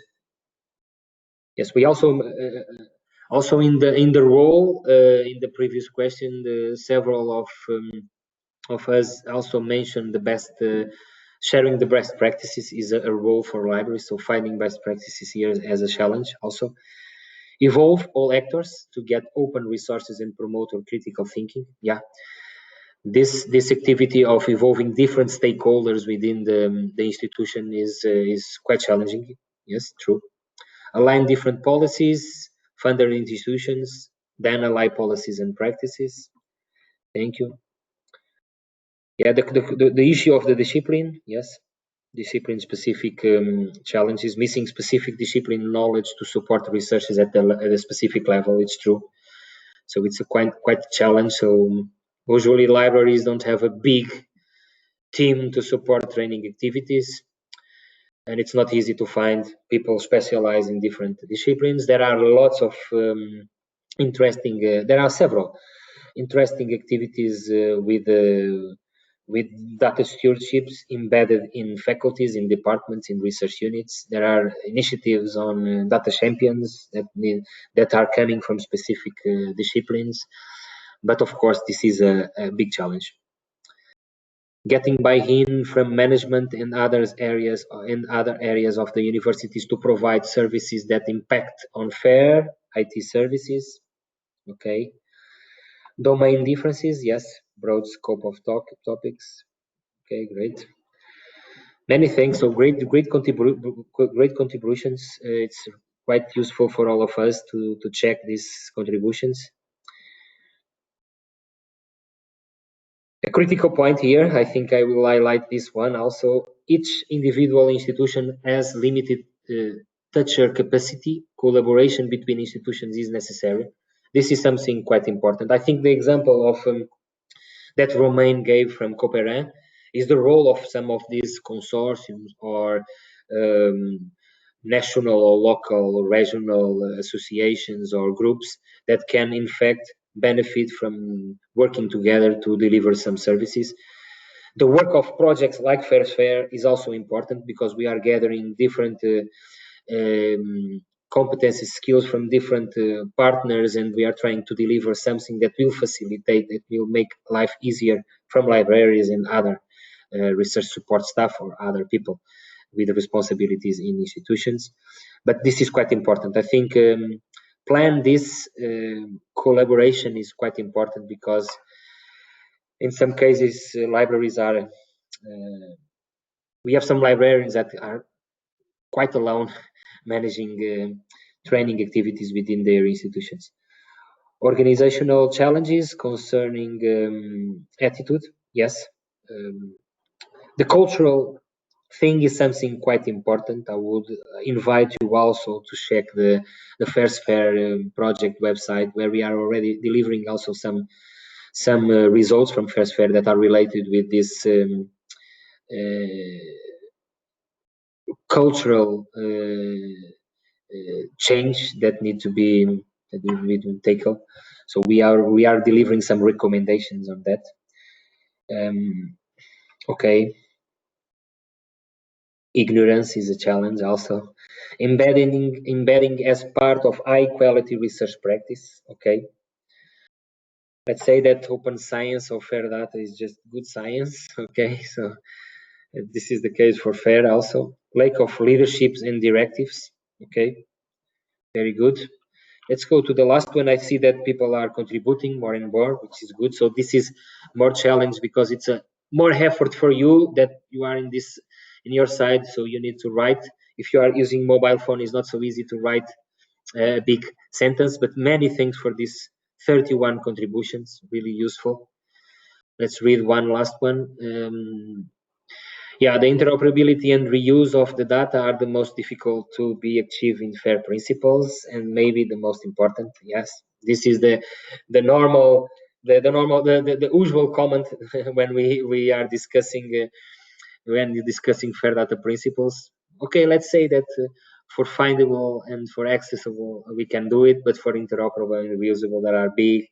Yes, we also in the role in the previous question, several of us also mentioned the best. Sharing the best practices is a role for libraries, so finding best practices here as a challenge also. Evolve all actors to get open resources and promote critical thinking. Yeah, this activity of evolving different stakeholders within the institution is quite challenging. Yes, true. Align different policies, funder institutions, then align policies and practices. Thank you. Yeah, the issue of the discipline, yes, discipline-specific challenges, missing specific discipline knowledge to support researchers at a specific level. It's true. So it's a quite challenge. So usually libraries don't have a big team to support training activities, and it's not easy to find people specialized in different disciplines. There are lots of interesting. There are several interesting activities with data stewardships embedded in faculties, in departments, in research units. There are initiatives on data champions that are coming from specific disciplines. But of course, this is a big challenge. getting buy-in from management and other areas of the universities to provide services that impact on FAIR IT services. Okay. Domain differences, yes. Broad scope of topics. Okay, great. Many thanks. So great contributions. It's quite useful for all of us to check these contributions. A critical point here, I think I will highlight this one also. Each individual institution has limited toucher capacity. Collaboration between institutions is necessary. This is something quite important. I think the example of that Romain gave from Couperin is the role of some of these consortiums or national or local or regional associations or groups that can in fact benefit from working together to deliver some services. The work of projects like Fair is also important because we are gathering different competences, skills from different partners, and we are trying to deliver something that will facilitate, that will make life easier from libraries and other research support staff or other people with responsibilities in institutions. But this is quite important. I think plan this collaboration is quite important because in some cases libraries are we have some librarians that are quite alone managing training activities within their institutions. Organizational challenges concerning attitude, yes. The cultural thing is something quite important. I would invite you also to check the Fair project website, where we are already delivering also some results from Fair that are related with this cultural change that need to be taken. So we are delivering some recommendations on that. Okay. Ignorance is a challenge also. Embedding as part of high quality research practice. Okay. Let's say that open science or fair data is just good science. Okay, so this is the case for FAIR also. Lack of leaderships and directives. Okay, very good. Let's go to the last one. I see that people are contributing more and more, which is good. So this is more challenge because it's a more effort for you that you are in your side. So you need to write. If you are using mobile phone, it's not so easy to write a big sentence, but many thanks for this 31 contributions, really useful. Let's read one last one. Yeah, the interoperability and reuse of the data are the most difficult to be achieved in FAIR principles, and maybe the most important. Yes, this is the usual comment when we are discussing FAIR data principles. Okay, let's say that for findable and for accessible we can do it, but for interoperable and reusable there are big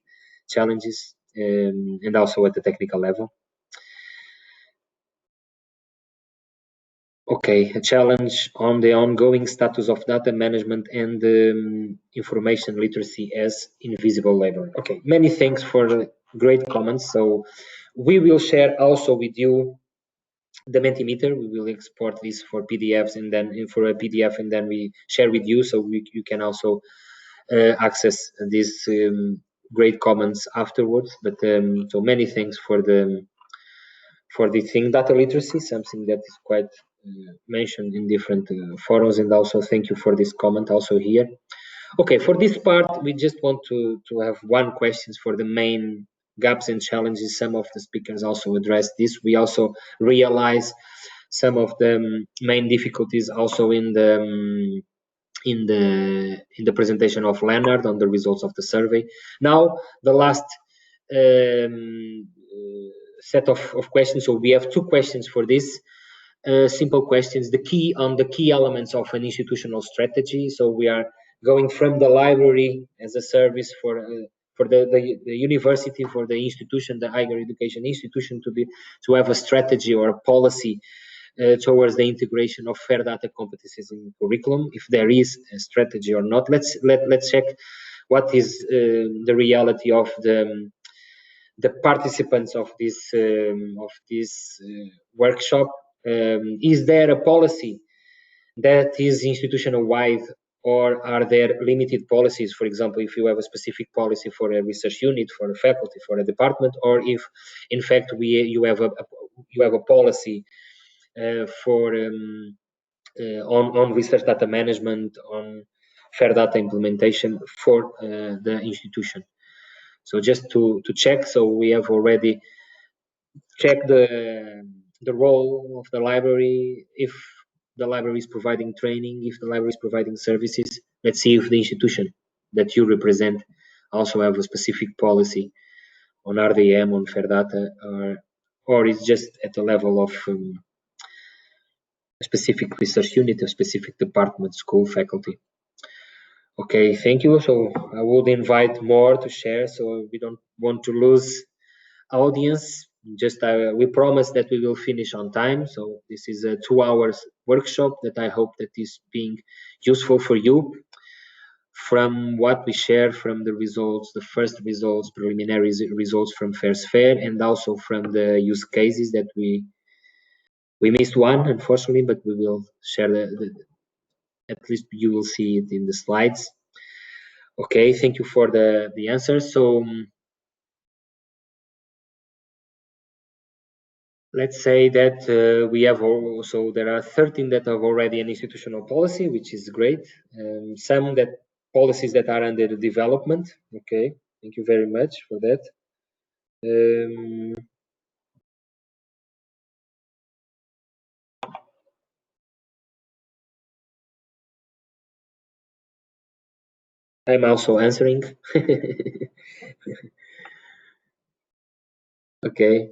challenges, and also at the technical level. Okay, a challenge on the ongoing status of data management and information literacy as invisible labor. Okay, many thanks for great comments. So we will share also with you the Mentimeter. We will export this for PDFs and then for a PDF, and then we share with you, so you can also access these great comments afterwards. But so many thanks for the thing, data literacy, something that is quite mentioned in different forums, and also thank you for this comment also here. Okay, for this part we just want to have one question for the main gaps and challenges. Some of the speakers also addressed this. We also realize some of the main difficulties also in the presentation of Leonard on the results of the survey. Now the last set of questions. So we have two questions for this. Simple questions. The key elements of an institutional strategy. So we are going from the library as a service for the university, for the institution, the higher education institution, to have a strategy or a policy towards the integration of fair data competencies in curriculum, if there is a strategy or not. Let's check what is the reality of the participants of this workshop. Is there a policy that is institutional wide, or are there limited policies? For example, if you have a specific policy for a research unit, for a faculty, for a department, or if in fact you have a policy for on research data management, on fair data implementation for the institution. So just to check, so we have already checked the role of the library, if the library is providing training, if the library is providing services. Let's see if the institution that you represent also have a specific policy on RDM, on fair data, or it's just at the level of a specific research unit, a specific department, school, faculty. Okay, thank you. So I would invite more to share, so we don't want to lose audience. Just we promise that we will finish on time. So this is a 2 hours workshop that I hope that is being useful for you. From what we share, from the results, the first results, preliminary results from First Fair, and also from the use cases that we missed one, unfortunately, but we will share at least you will see it in the slides. Okay, thank you for the answers. So let's say that we have also, there are 13 that have already an institutional policy, which is great. Some that policies that are under development. Okay, thank you very much for that. I'm also answering. Okay.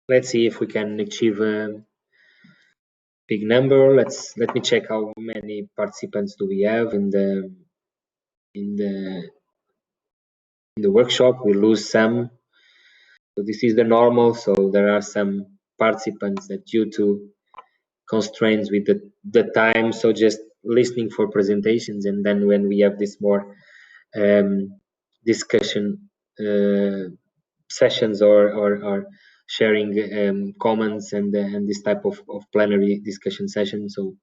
Let's see if we can achieve a big number. Let me check how many participants do we have in the workshop. We lose some. So this is the normal. So there are some participants that due to constraints with the time, so just listening for presentations, and then when we have this more discussion sessions or sharing comments and this type of plenary discussion session, so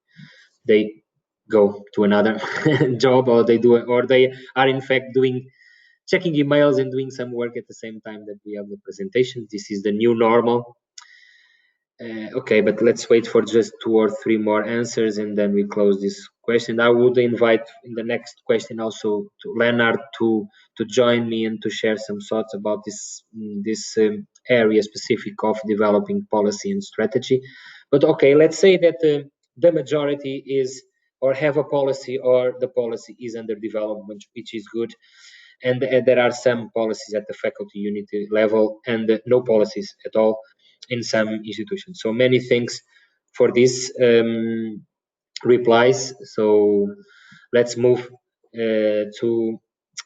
they go to another job, or they are in fact checking emails and doing some work at the same time that we have the presentation. This is the new normal. Okay, but let's wait for just 2 or 3 more answers, and then we close this question. I would invite in the next question also to Leonard to join me and to share some thoughts about this area specific of developing policy and strategy. But okay, let's say that the majority is or have a policy, or the policy is under development, which is good. And there are some policies at the faculty unit level and no policies at all in some institutions. So many thanks for this replies. So let's move to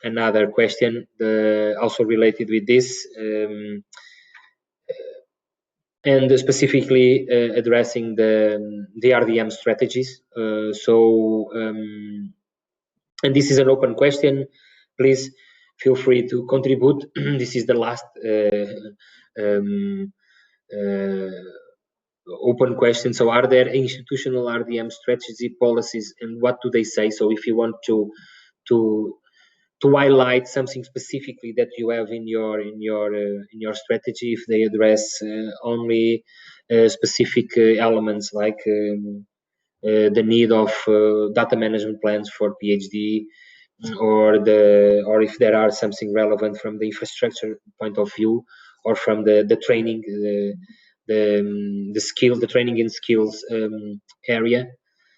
another question also related with this, and specifically addressing the RDM strategies. And this is an open question. Please feel free to contribute. This is the last open question. So are there institutional RDM strategy policies, and what do they say? So if you want to highlight something specifically that you have in your strategy, if they address only specific elements like the need of data management plans for PhD, or if there are something relevant from the infrastructure point of view, or from the training, the training and skills area.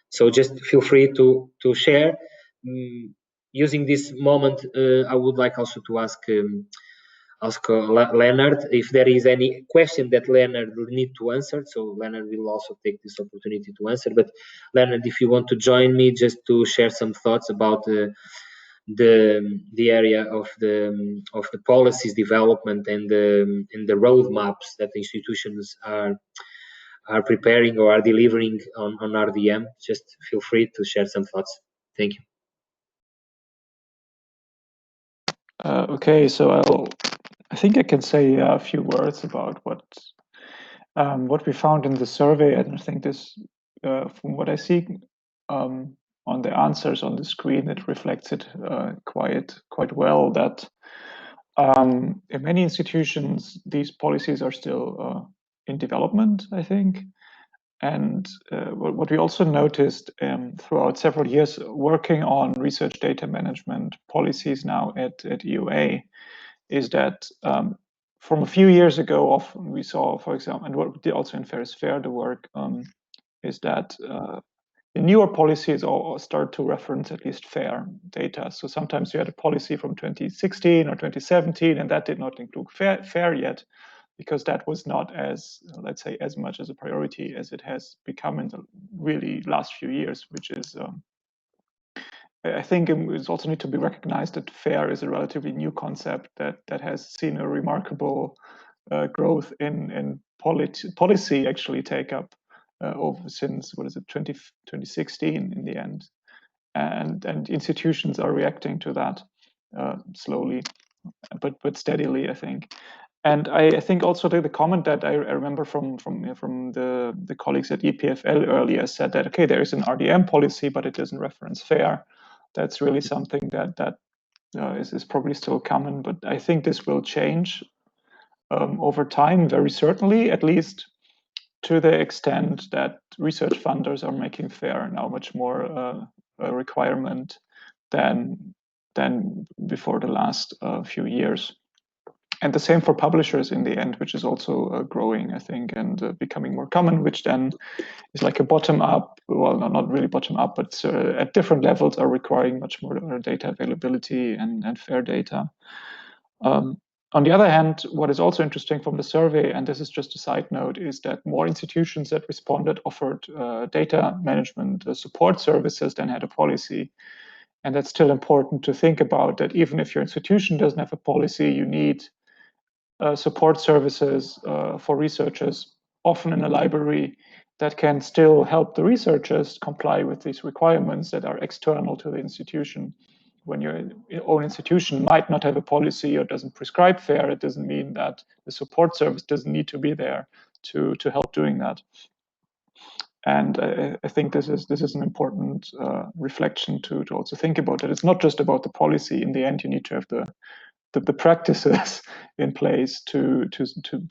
So just feel free to share. Using this moment, I would like also to ask Leonard if there is any question that Leonard will need to answer. So Leonard will also take this opportunity to answer. But Leonard, if you want to join me just to share some thoughts about the area of the policies development and the roadmaps that the institutions are preparing or are delivering on RDM, just feel free to share some thoughts. Thank you. Okay, so I think I can say a few words about what we found in the survey, and I think this, from what I see on the answers on the screen, it reflects it quite well. That in many institutions, these policies are still in development, I think. And what we also noticed throughout several years working on research data management policies now at EUA is that from a few years ago, often we saw, for example, and what we did also in FAIR the work is that the newer policies all start to reference at least FAIR data. So sometimes you had a policy from 2016 or 2017, and that did not include FAIR yet, because that was not as, let's say, as much as a priority as it has become in the really last few years, which is, I think it's also need to be recognized that FAIR is a relatively new concept that has seen a remarkable growth in policy actually take up over since, what is it, 2016 in the end. And institutions are reacting to that slowly, but steadily, I think. And I think also the comment that I remember from the colleagues at EPFL earlier said that, okay, there is an RDM policy, but it doesn't reference FAIR. That's really something that is probably still common, but I think this will change over time, very certainly, at least to the extent that research funders are making FAIR now much more a requirement than before the last few years. And the same for publishers in the end, which is also growing, I think, and becoming more common, which then is like a bottom-up, well, not really bottom-up, but at different levels are requiring much more data availability and FAIR data. On the other hand, what is also interesting from the survey, and this is just a side note, is that more institutions that responded offered data management support services than had a policy. And that's still important to think about, that even if your institution doesn't have a policy, you need support services for researchers, often in a library, that can still help the researchers comply with these requirements that are external to the institution. When your own institution might not have a policy or doesn't prescribe FAIR, it doesn't mean that the support service doesn't need to be there to help doing that. And I think this is an important reflection to also think about, that it's not just about the policy. In the end, you need to have the practices in place to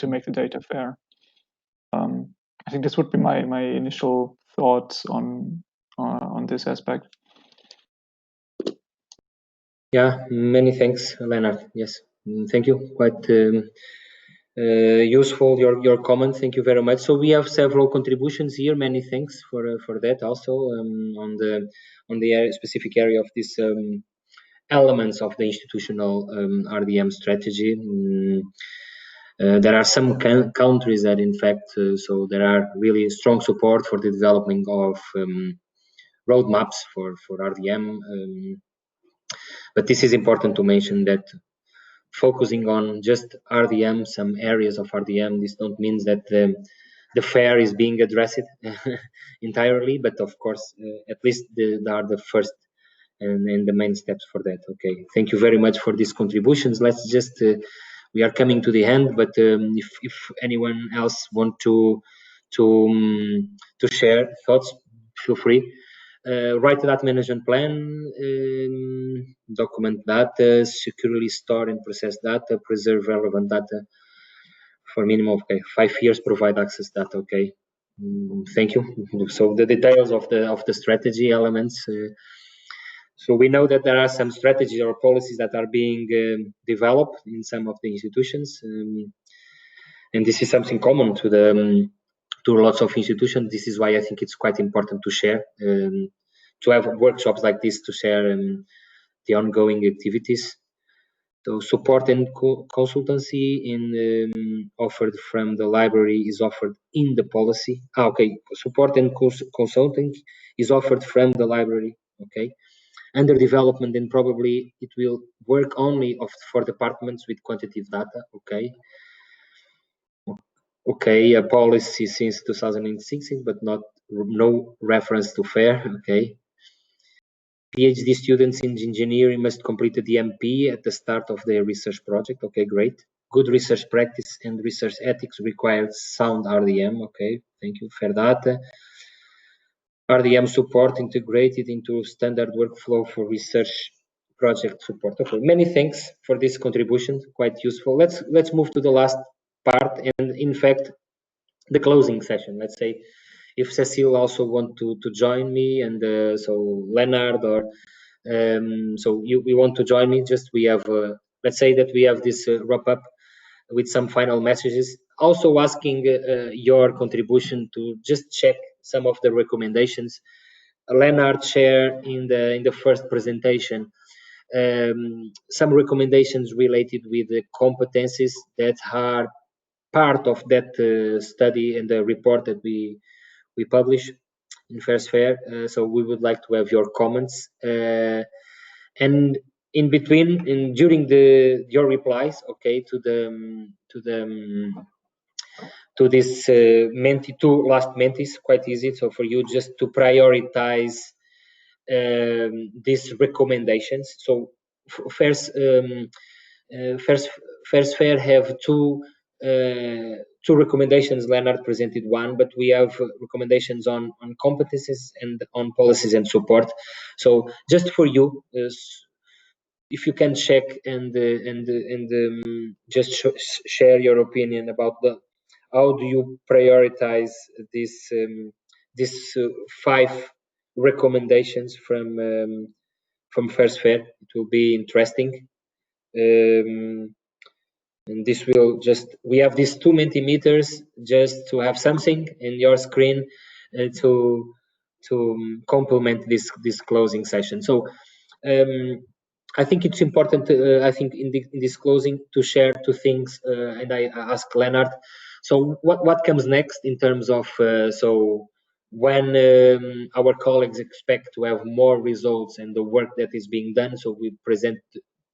make the data fair. I think this would be my initial thoughts on this aspect. Yeah, many thanks, Leonard. Yes, thank you. Quite useful your comment. Thank you very much. So we have several contributions here. Many thanks for that also on the specific area of this elements of the institutional RDM strategy. There are some countries that, in fact, so there are really strong support for the development of roadmaps for RDM. But this is important to mention that focusing on just RDM, some areas of RDM, this don't mean that the FAIR is being addressed entirely, but of course, at least they are the first and the main steps for that. Okay, thank you very much for these contributions. Let's just, we are coming to the end, but if anyone else want to share thoughts, feel free. Write that management plan, document data, securely store and process data, preserve relevant data for minimum of 5 years, provide access data. Okay, thank you. So the details of the strategy elements. So we know that there are some strategies or policies that are being developed in some of the institutions, and this is something common to the to lots of institutions. This is why I think it's quite important to share, to have workshops like this to share the ongoing activities. So support and consultancy offered from the library is offered in the policy. Okay, support and consulting is offered from the library. Okay, under development, then probably it will work only for departments with quantitative data. Okay. Okay, a policy since 2016, but no reference to FAIR. Okay. PhD students in engineering must complete the DMP at the start of their research project. Okay, great. Good research practice and research ethics requires sound RDM. Okay, thank you. Fair data. RDM support integrated into standard workflow for research project support. Okay, many thanks for this contribution. Quite useful. Let's move to the last part, and in fact, the closing session. Let's say if Cecile also want to join me, and so Leonard or so you want to join me. Just we have let's say that we have this wrap up with some final messages. Also asking your contribution to just check some of the recommendations Leonard shared in the first presentation. Some recommendations related with the competencies that are part of that study and the report that we publish in First Fair. So we would like to have your comments. And in between and during your replies, okay, to this two last mentees, quite easy. So for you just to prioritize these recommendations. So first Fair have two recommendations. Leonard presented one, but we have recommendations on competences and on policies and support. So just for you, if you can check and just share your opinion about how do you prioritize these 5 recommendations from First Fair. It will be interesting. And this will we have these 2 Mentimeters just to have something in your screen to complement this closing session. So I think it's important, I think in this closing, to share 2 things, and I ask Leonard. So what comes next in terms of, so when our colleagues expect to have more results and the work that is being done, so we present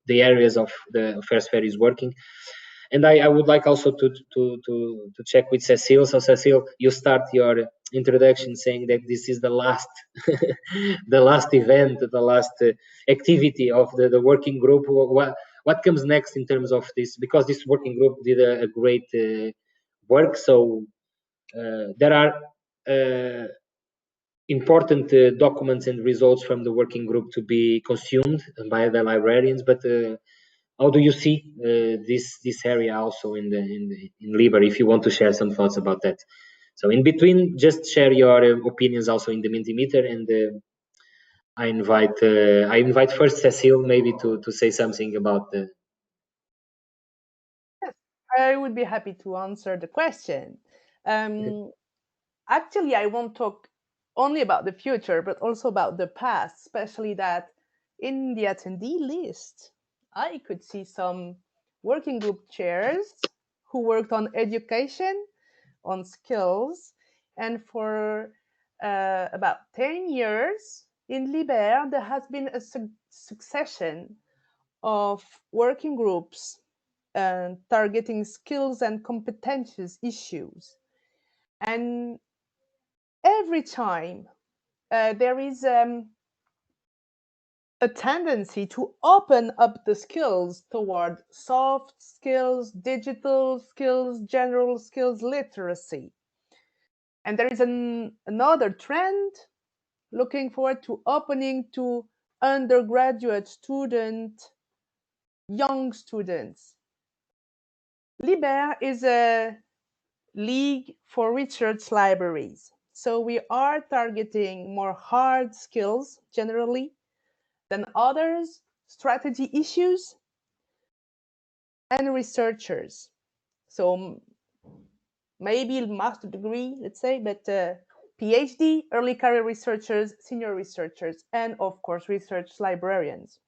the areas of the First Fair is working. And I would like also to check with Cecile. So Cecile, you start your introduction saying that this is the last the last event, the last activity of the working group. What comes next in terms of this? Because this working group did a great work. So there are important documents and results from the working group to be consumed by the librarians, but how do you see this area also in LIBER? If you want to share some thoughts about that. So in between, just share your opinions also in the Mentimeter, and I invite first Cecile maybe to say something about the. Yes, I would be happy to answer the question. Actually, I won't talk only about the future, but also about the past, especially that in the attendee list, I could see some working group chairs who worked on education, on skills, and for about 10 years in LIBER, there has been a succession of working groups targeting skills and competences issues. And every time there is a tendency to open up the skills toward soft skills, digital skills, general skills, literacy. And there is another trend looking forward to opening to undergraduate students, young students. LIBER is a league for research libraries. So we are targeting more hard skills generally than others, strategy issues, and researchers. So maybe master degree, let's say, but PhD, early career researchers, senior researchers, and of course, research librarians.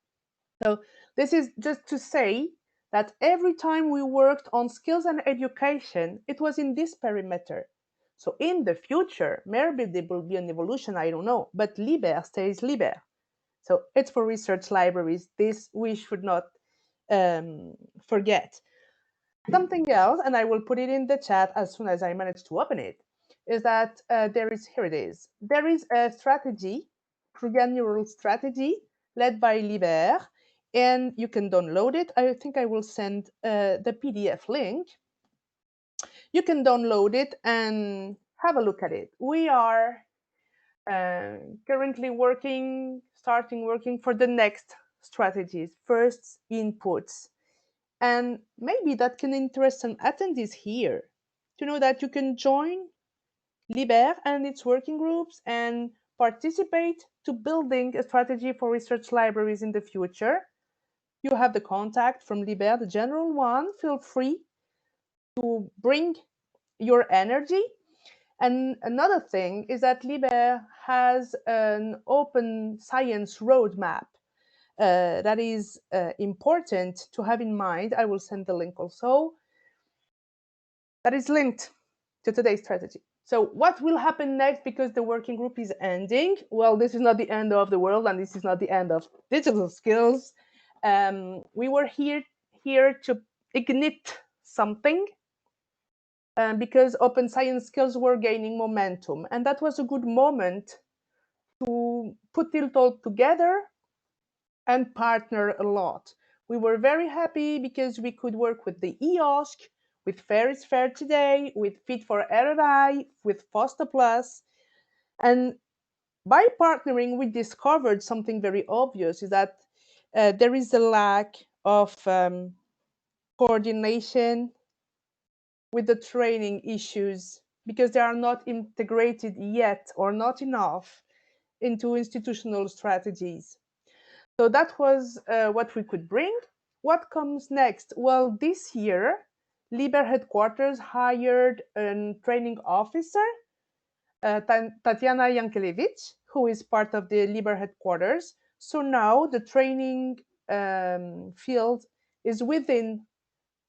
So this is just to say that every time we worked on skills and education, it was in this perimeter. So in the future, maybe there will be an evolution, I don't know, but LIBER stays LIBER. So it's for research libraries. This we should not forget. Something else, and I will put it in the chat as soon as I manage to open it, is that here it is. There is a strategy triennial strategy led by LIBER, and you can download it. I think I will send the PDF link. You can download it and have a look at it. We are currently starting working for the next strategies, first inputs. And maybe that can interest some attendees here to know that you can join LIBER and its working groups and participate to building a strategy for research libraries in the future. You have the contact from LIBER, the general one. Feel free to bring your energy. And another thing is that LIBER has an open science roadmap that is important to have in mind. I will send the link also. That is linked to today's strategy. So what will happen next, because the working group is ending? Well, this is not the end of the world, and this is not the end of digital skills. We were here to ignite something, because open science skills were gaining momentum, and that was a good moment to put it all together and partner a lot. We were very happy because we could work with the EOSC, with Fair is Fair Today, with Fit for RRI, with Foster Plus. And by partnering, we discovered something very obvious, is that there is a lack of coordination with the training issues, because they are not integrated yet, or not enough, into institutional strategies. So that was what we could bring. What comes next? Well, this year, LIBER headquarters hired a training officer, Tatiana Yankelevich, who is part of the LIBER headquarters. So now the training field is within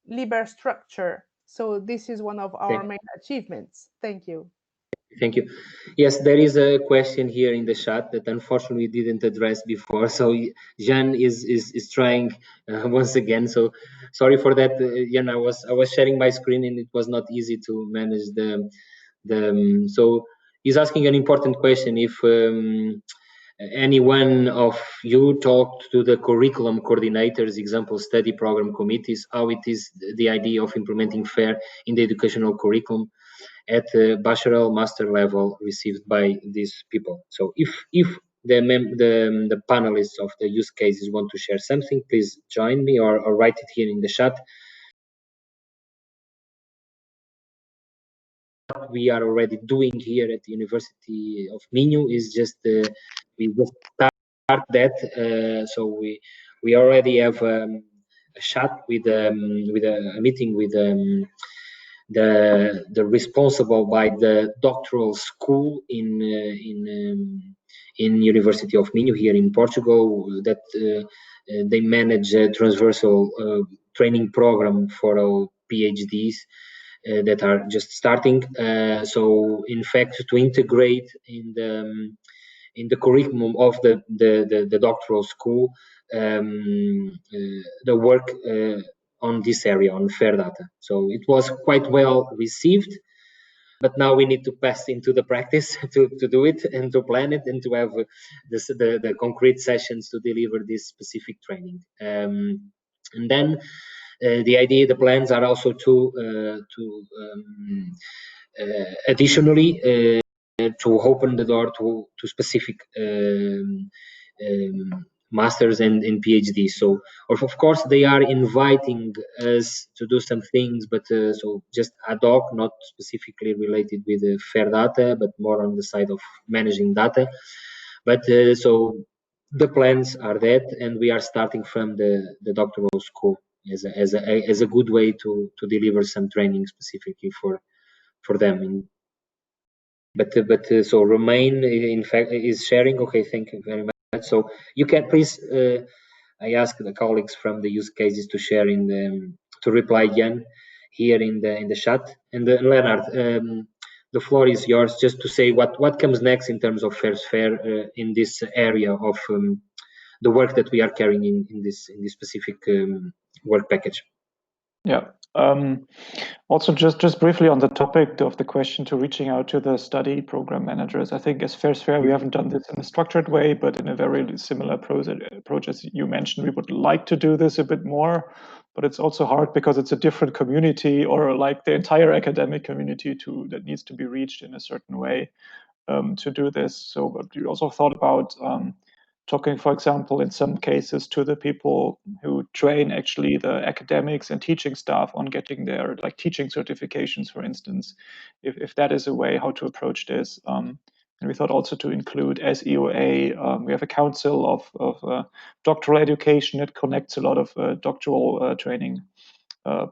LIBER structure. So this is one of our main achievements. Thank you. Thank you. Yes, there is a question here in the chat that unfortunately we didn't address before. So Jean is trying once again. So sorry for that, Jan. I was sharing my screen and it was not easy to manage the. So he's asking an important question. If any one of you talked to the curriculum coordinators, example study program committees, how it is the idea of implementing FAIR in the educational curriculum at the bachelor master level received by these people. So if the panelists of the use cases want to share something, please join me or write it here in the chat. What we are already doing here at the University of Minho is just we just start that. So we already have a chat with a meeting with the responsible by the doctoral school in University of Minho here in Portugal, that they manage a transversal training program for our PhDs that are just starting. So in fact, to integrate in the curriculum of the doctoral school the work on this area, on FAIR data. So it was quite well received, but now we need to pass into the practice to do it and to plan it and to have the concrete sessions to deliver this specific training. And then the idea, the plans are also to additionally to open the door to specific masters and PhDs. So of course they are inviting us to do some things, but so just ad hoc, not specifically related with FAIR data, but more on the side of managing data. But so the plans are that, and we are starting from the doctoral school as a good way to deliver some training specifically for them. But so Romain in fact is sharing. Okay, thank you very much. So you can please. I ask the colleagues from the use cases to share in the to reply Jan here in the chat. And Leonard, the floor is yours. Just to say what comes next in terms of FAIR in this area of the work that we are carrying in this specific work package. Yeah. Also, just briefly on the topic of the question to reaching out to the study program managers, I think as FAIR, we haven't done this in a structured way, but in a very similar approach as you mentioned. We would like to do this a bit more, but it's also hard because it's a different community, or like the entire academic community that needs to be reached in a certain way to do this. So, but we also thought about talking, for example, in some cases to the people who train actually the academics and teaching staff on getting their like teaching certifications, for instance, if that is a way how to approach this. And we thought also to include SEOA. We have a council of doctoral education that connects a lot of doctoral training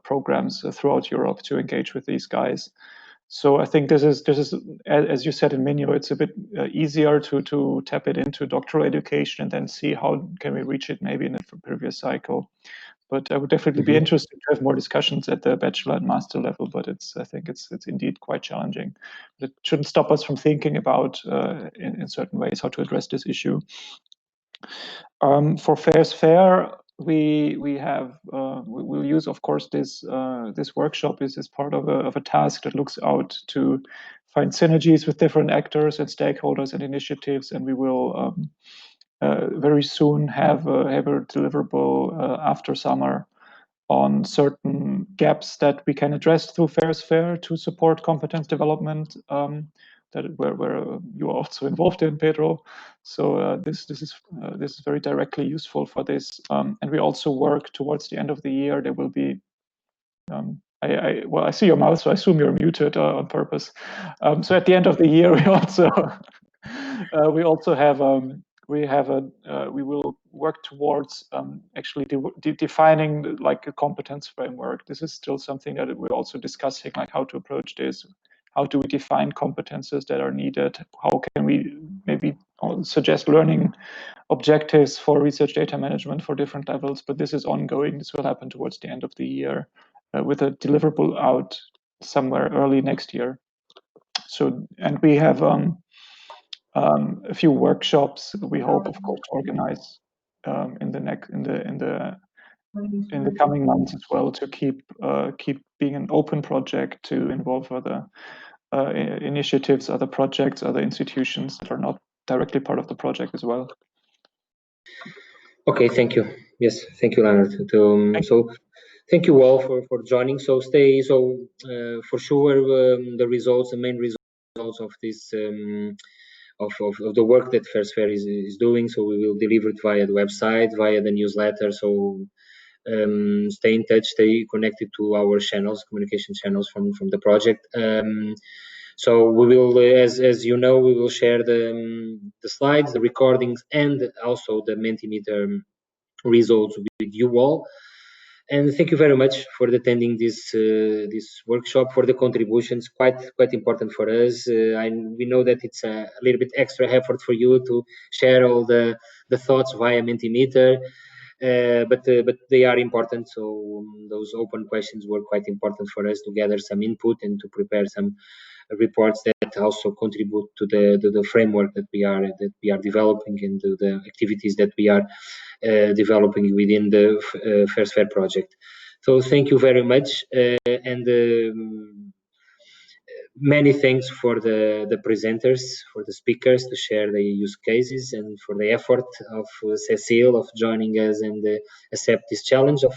programs throughout Europe to engage with these guys. So I think this is as you said in Minio, it's a bit easier to tap it into doctoral education and then see how can we reach it maybe in a previous cycle. But I would definitely be interested to have more discussions at the bachelor and master level. But I think it's indeed quite challenging. It shouldn't stop us from thinking about in certain ways how to address this issue. For FAIR, we will use, of course, this workshop is part of a task that looks out to find synergies with different actors and stakeholders and initiatives, and we will very soon have a deliverable after summer on certain gaps that we can address through FAIR to support competence development. That where you are also involved in, Pedro. So this is very directly useful for this, and we also work towards the end of the year. There will be. I see your mouth, so I assume you're muted on purpose. So at the end of the year, we also have we will work towards actually defining like a competence framework. This is still something that we're also discussing, like how to approach this. How do we define competences that are needed? How can we maybe suggest learning objectives for research data management for different levels? But this is ongoing. This will happen towards the end of the year with a deliverable out somewhere early next year. So, and we have a few workshops we hope, of course, to organize in the coming months as well, to keep being an open project, to involve other initiatives, other projects, other institutions that are not directly part of the project as well. Okay, thank you. Yes, thank you, Leonard. So thank you all for joining. So for sure the main results of this of the work that FAIR is doing. So we will deliver it via the website, via the newsletter. So stay in touch, stay connected to our channels, communication channels from the project. So we will, as you know, we will share the slides, the recordings, and also the Mentimeter results with you all. And thank you very much for attending this workshop, for the contributions. Quite important for us. We know that it's a little bit extra effort for you to share all the thoughts via Mentimeter. But they are important. So those open questions were quite important for us to gather some input and to prepare some reports that also contribute to the framework that we are developing and to the activities that we are developing within the FAIR project. So thank you very much, and many thanks for the presenters, for the speakers to share the use cases, and for the effort of Cecile of joining us and accept this challenge of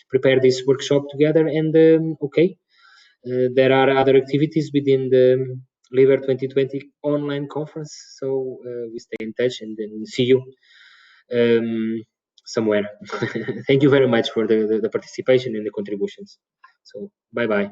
prepare this workshop together. And okay, there are other activities within the LIBER 2020 online conference. So we stay in touch and then see you somewhere. Thank you very much for the participation and the contributions. So bye-bye.